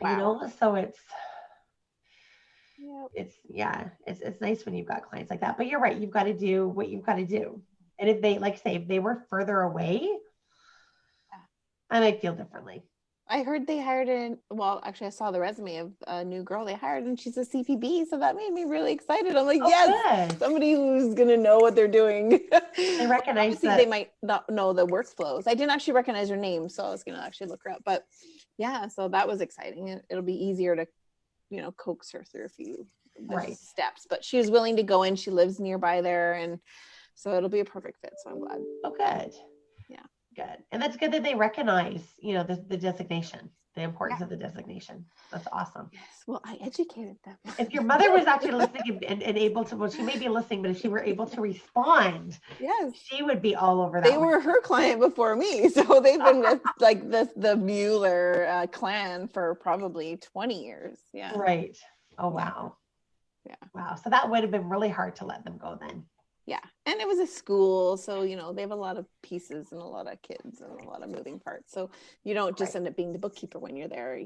Wow. So it's. Yeah. it's nice when you've got clients like that. But you're right, you've got to do what you've got to do. And if they, like say, if they were further away, I might feel differently. I heard they hired well, actually I saw the resume of a new girl they hired and she's a CPB. So that made me really excited. I'm like, yes, good. Somebody who's going to know what they're doing. They recognize Obviously, they might not know the workflows. I didn't actually recognize her name, so I was going to actually look her up. But yeah, so that was exciting. It'll be easier to, coax her through a few steps. But she was willing to go in. She lives nearby there. And so it'll be a perfect fit. So I'm glad. Oh, good. Yeah. Good. And that's good that they recognize, the designation, the importance of the designation. That's awesome. Yes. Well, I educated them. If your mother was actually listening and able to, well, she may be listening, but if she were able to respond, yes, she would be all over that. They were her client before me. So they've been with like the Mueller clan for probably 20 years. Yeah. Right. Oh, wow. Yeah. Wow. So that would have been really hard to let them go then. Yeah. And it was a school. So, they have a lot of pieces and a lot of kids and a lot of moving parts. So you don't just end up being the bookkeeper when you're there,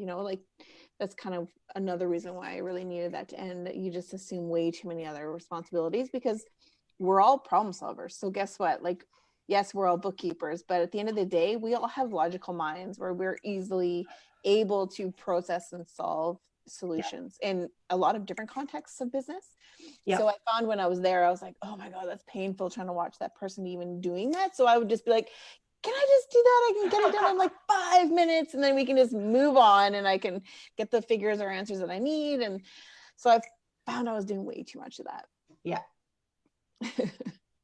that's kind of another reason why I really needed that to end. You just assume way too many other responsibilities because we're all problem solvers. So guess what? Like, yes, we're all bookkeepers, but at the end of the day, we all have logical minds where we're easily able to process and solve solutions in a lot of different contexts of business. So I found when I was there, I was like, oh my God, that's painful trying to watch that person even doing that. So I would just be like, can I just do that? I can get it done in like 5 minutes and then we can just move on and I can get the figures or answers that I need. And so I found I was doing way too much of that. Yeah.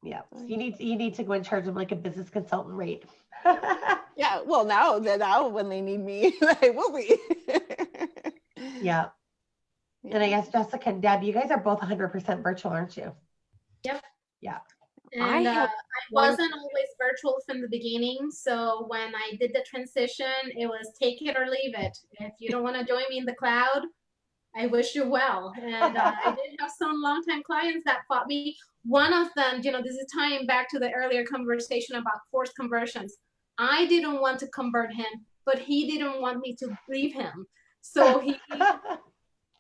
Yeah. You need to go and charge them like a business consultant rate. Yeah. Well, now when they need me, I will be. Yeah. And I guess Jessica and Deb, you guys are both 100% virtual, aren't you? Yep. Yeah. And I wasn't always virtual from the beginning. So when I did the transition, it was take it or leave it. If you don't want to join me in the cloud, I wish you well. And I did have some longtime clients that fought me. One of them, this is tying back to the earlier conversation about forced conversions. I didn't want to convert him, but he didn't want me to leave him. So he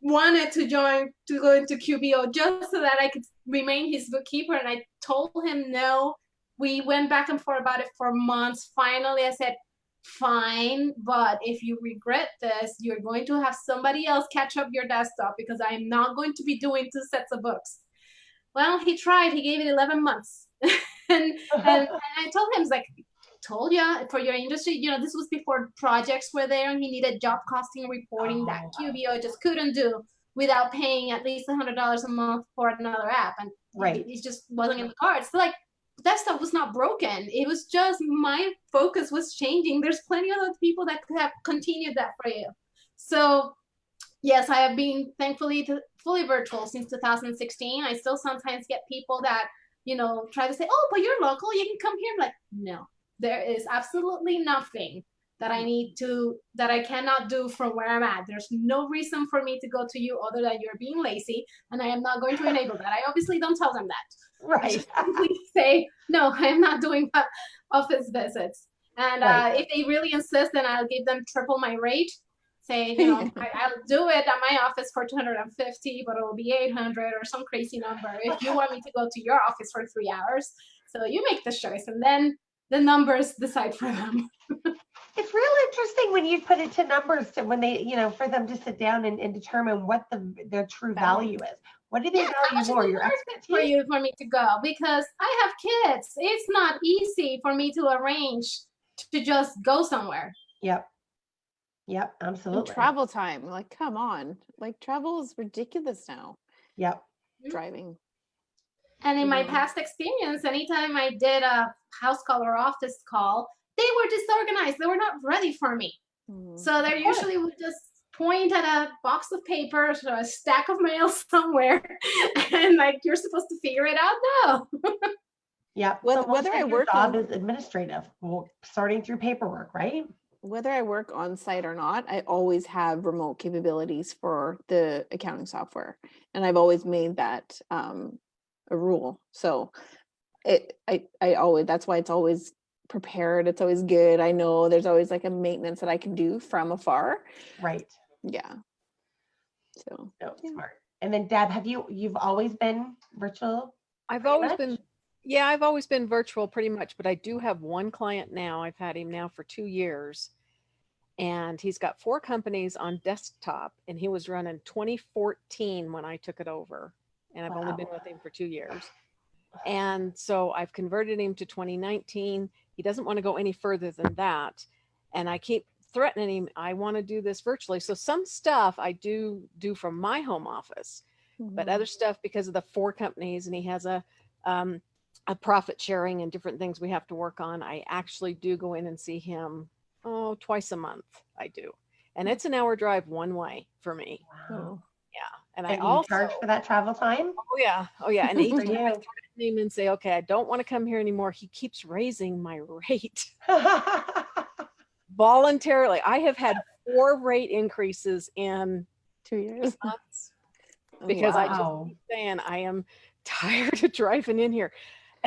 wanted to go into QBO just so that I could remain his bookkeeper. And I told him no. We went back and forth about it for months. Finally, I said, fine, but if you regret this, you're going to have somebody else catch up your desktop because I'm not going to be doing 2 sets of books. Well, he tried. He gave it 11 months. and I told him, like, told you for your industry, this was before projects were there and he needed job costing reporting that QBO just couldn't do without paying at least $100 a month for another app. And it just wasn't in the cards. So like, that stuff was not broken. It was just my focus was changing. There's plenty of other people that could have continued that for you. So yes, I have been thankfully fully virtual since 2016. I still sometimes get people that, try to say, oh, but you're local, you can come here. I'm like, no, there is absolutely nothing that I cannot do from where I'm at. There's no reason for me to go to you other than you're being lazy, and I am not going to enable that. I obviously don't tell them that. Right. I just simply say, no, I'm not doing office visits. And if they really insist, then I'll give them triple my rate. Say, I'll do it at my office for 250, but it will be 800 or some crazy number if you want me to go to your office for 3 hours. So you make the choice, and then the numbers decide for them. It's real interesting when you put it to numbers to when they, for them to sit down and determine what their true value is. What do they value more? Your expertise? For me to go, because I have kids. It's not easy for me to arrange to just go somewhere. Yep, absolutely. And travel time, like, come on, like travel is ridiculous now. Yep. Driving. And in my past experience, anytime I did a house call or office call, they were disorganized. They were not ready for me. So they usually would just point at a box of papers or a stack of mail somewhere and like, you're supposed to figure it out now. Yeah. Whether I work job is administrative, sorting through paperwork, right? Whether I work on site or not, I always have remote capabilities for the accounting software. And I've always made that a rule. So I always, that's why it's always prepared. It's always good. I know there's always like a maintenance that I can do from afar. Right. Yeah. So smart. And then Deb, you've always been virtual? I've pretty always much? been, yeah, I've always been virtual pretty much, but I do have one client now. I've had him now for 2 years, and he's got 4 companies on desktop, and he was running 2014 when I took it over. And I've only been Wow. with him for 2 years. And so I've converted him to 2019. He doesn't want to go any further than that. And I keep threatening him, I want to do this virtually. So some stuff I do from my home office, but other stuff, because of the 4 companies, and he has a profit sharing and different things we have to work on, I actually do go in and see him twice a month. I do. And it's an hour drive one way for me. Wow. Yeah. And And I do you also, charge for that travel time? oh yeah. Oh yeah. And each For time I you. threaten him and say, okay, I don't want to come here anymore, he keeps raising my rate voluntarily. I have had 4 rate increases in 2 years. months because I just Wow. keep saying I am tired of driving in here.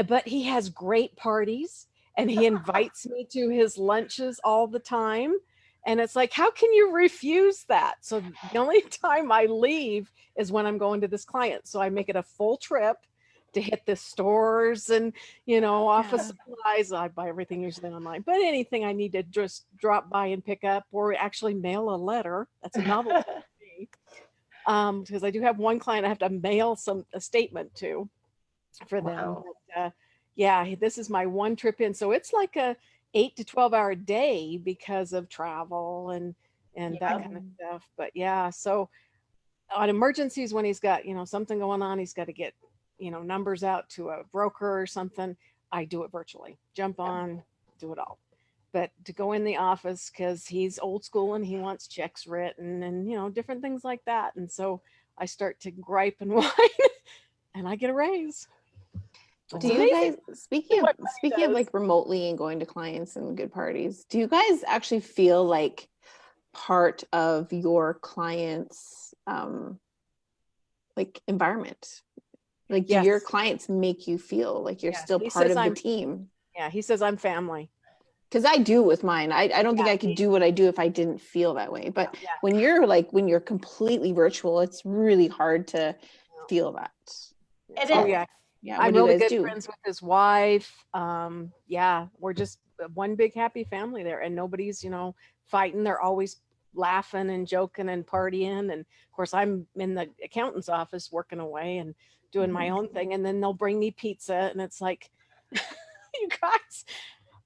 But he has great parties, and he invites me to his lunches all the time. And it's like, how can you refuse that? So the only time I leave is when I'm going to this client. So I make it a full trip to hit the stores and, office supplies. I buy everything usually online, but anything I need to just drop by and pick up, or actually mail a letter. That's a novelty for me. Because I do have one client I have to mail a statement to for them. Wow. But, yeah, this is my one trip in. So it's like a 8 to 12 hour day because of travel and that kind of stuff. But yeah, so on emergencies, when he's got, something going on, he's got to get, numbers out to a broker or something, I do it virtually. Jump on, do it all. But to go in the office, because he's old school and he wants checks written and, different things like that. And so I start to gripe and whine and I get a raise. Do you guys, speaking of like remotely and going to clients and good parties, do you guys actually feel like part of your clients' like environment? Like, do your clients make you feel like you're still part of the team? Yeah, he says I'm family. Because I do with mine. I don't think I could do what I do if I didn't feel that way. But when you're completely virtual, it's really hard to feel that. It is. Yeah, I'm really good friends with his wife. We're just one big happy family there, and nobody's, fighting. They're always laughing and joking and partying. And of course, I'm in the accountant's office working away and doing my own thing. And then they'll bring me pizza, and it's like, you guys,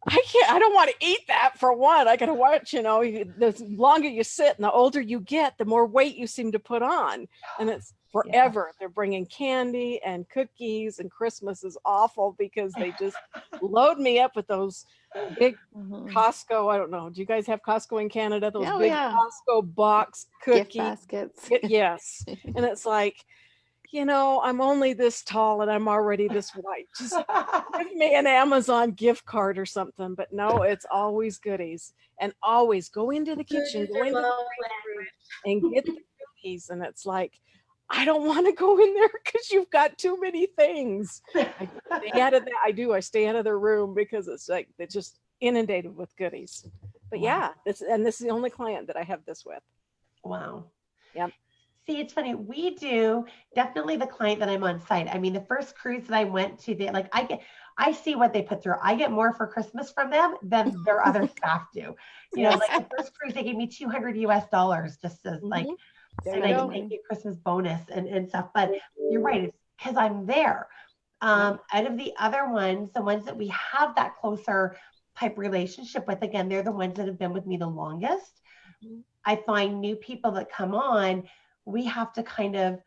I don't want to eat that for one. I got to watch, the longer you sit and the older you get, the more weight you seem to put on. And it's forever. They're bringing candy and cookies, and Christmas is awful because they just load me up with those big Costco. I don't know. Do you guys have Costco in Canada? Those big Costco box cookies. Gift baskets. Yes. And it's like, I'm only this tall and I'm already this white. Just give me an Amazon gift card or something. But no, it's always goodies. And always go into the kitchen, go into the room and get the cookies. And it's like, I don't want to go in there because you've got too many things. I stay out of that. I stay out of their room because it's like they're just inundated with goodies. But this is the only client that I have this with. Wow. Yep. See, it's funny. We do definitely the client that I'm on site. I mean, the first cruise that I went to, I see what they put through. I get more for Christmas from them than their other staff do. Like the first cruise, they gave me $200 US just as like, and I get a Christmas bonus and stuff. But you're right. It's because I'm there. Out of the other ones, the ones that we have that closer type relationship with, again, they're the ones that have been with me the longest. I find new people that come on, we have to kind of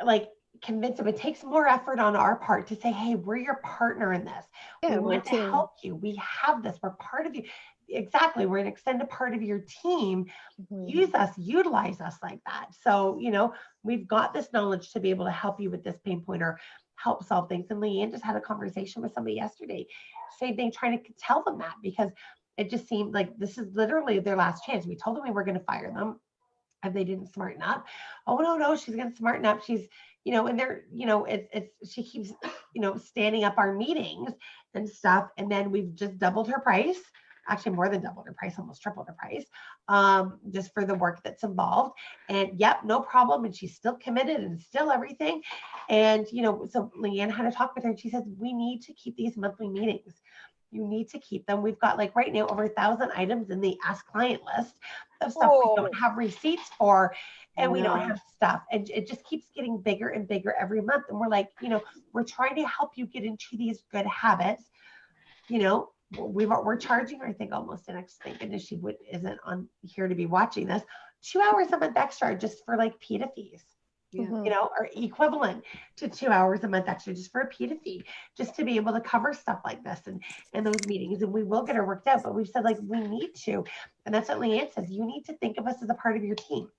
like convince them. It takes more effort on our part to say, hey, we're your partner in this. We want to help you. We have this. We're part of you. Exactly. We're an extended part of your team. Use us, utilize us like that. So, we've got this knowledge to be able to help you with this pain point or help solve things. And Leanne just had a conversation with somebody yesterday. Same thing, trying to tell them that because it just seemed like this is literally their last chance. We told them we were going to fire them if they didn't smarten up. Oh, no, she's going to smarten up. She's, and they're, she keeps, standing up our meetings and stuff. And then we've just doubled her price actually more than doubled her price, almost tripled her price, just for the work that's involved. And yep, no problem. And she's still committed and still everything. And, you know, so Leanne had a talk with her and she says, we need to keep these monthly meetings. You need to keep them. We've got like right now over 1,000 items in the ask client list of stuff we don't have receipts for, and we don't have stuff. And it just keeps getting bigger and bigger every month. And we're like, you know, we're trying to help you get into these good habits. You know, we're charging her, I think almost an extra, thank goodness she isn't on here to be watching this, 2 hours a month extra just for like PETA fees. Yeah. You know, or equivalent to 2 hours a month extra just for a PETA fee, just to be able to cover stuff like this and those meetings. And we will get her worked out, but we've said like we need to. And that's what Leanne says. You need to think of us as a part of your team.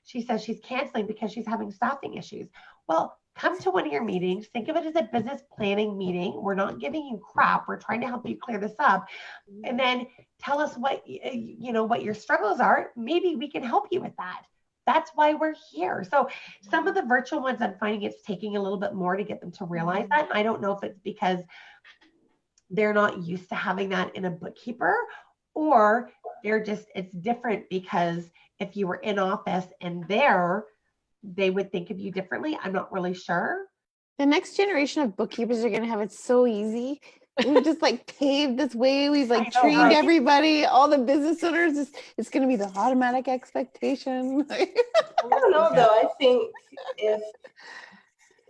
She says she's canceling because she's having staffing issues. Well, come to one of your meetings. Think of it as a business planning meeting. We're not giving you crap. We're trying to help you clear this up. And then tell us what, you know, what your struggles are. Maybe we can help you with that. That's why we're here. So some of the virtual ones, I'm finding it's taking a little bit more to get them to realize that. And I don't know if it's because they're not used to having that in a bookkeeper, or they're just, it's different because if you were in office and there, they would think of you differently. I'm not really sure. The next generation of bookkeepers are going to have it so easy. We've just like paved this way. We've like know, trained right? everybody, all the business owners. It's going to be the automatic expectation. I don't know though. I think if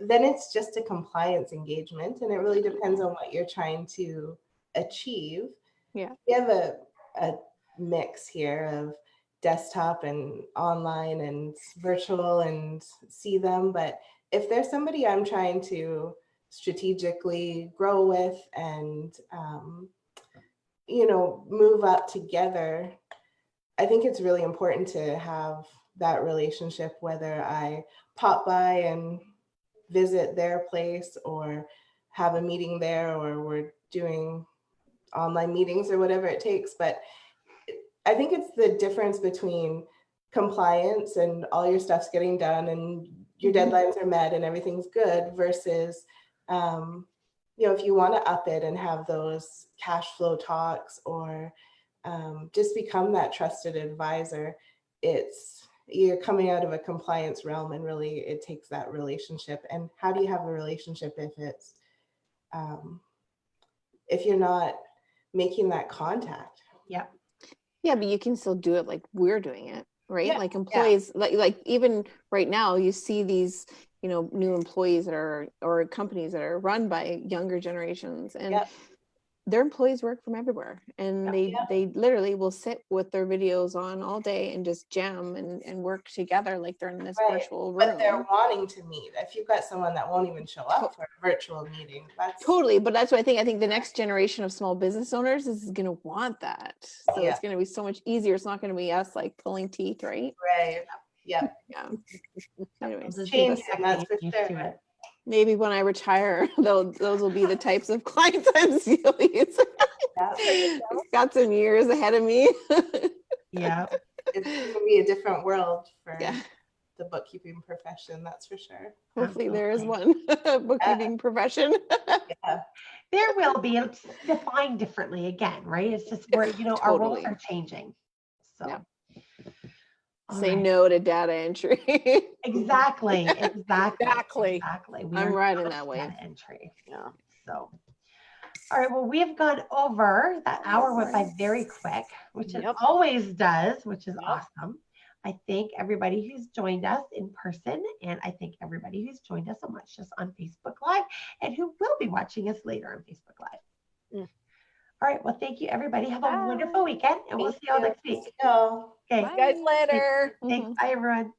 then it's just a compliance engagement, and it really depends on what you're trying to achieve. Yeah. We have a mix here of desktop and online and virtual and see them. But if there's somebody I'm trying to strategically grow with and, you know, move up together, I think it's really important to have that relationship, whether I pop by and visit their place or have a meeting there, or we're doing online meetings or whatever it takes. But I think it's the difference between compliance and all your stuff's getting done and your deadlines are met and everything's good versus, you know, if you want to up it and have those cash flow talks or just become that trusted advisor, you're coming out of a compliance realm, and really it takes that relationship. And how do you have a relationship if it's if you're not making that contact? Yep. Yeah, but you can still do it like we're doing it, right? Yeah, like employees, like even right now, you see these, you know, new employees that are, or companies that are run by younger generations, and their employees work from everywhere, and they literally will sit with their videos on all day and just jam and work together like they're in this virtual room. But they're wanting to meet. If you've got someone that won't even show up for a virtual meeting, that's totally. But that's why I think the next generation of small business owners is going to want that. So it's going to be so much easier. It's not going to be us like pulling teeth, right? Right. Yeah. Yeah. Anyways, change, that's for sure. Maybe when I retire, those will be the types of clients I'm seeing. Got some years ahead of me. Yeah. It's going to be a different world for the bookkeeping profession, that's for sure. Hopefully there is one bookkeeping profession. There will be. It's defined differently again, right? It's just where, you know, our roles are changing. So. Say no to data entry. Exactly. I'm riding that way. Data entry. Yeah. So, all right. Well, we have gone over. That hour went by very quick, which it always does, which is awesome. I thank everybody who's joined us in person, and I thank everybody who's joined us and watched us on Facebook Live, and who will be watching us later on Facebook Live. All right. Well, thank you, everybody. Have a wonderful weekend, and we'll see you all next week. Okay. Okay. Bye. Guys later. Thanks. Bye, everyone.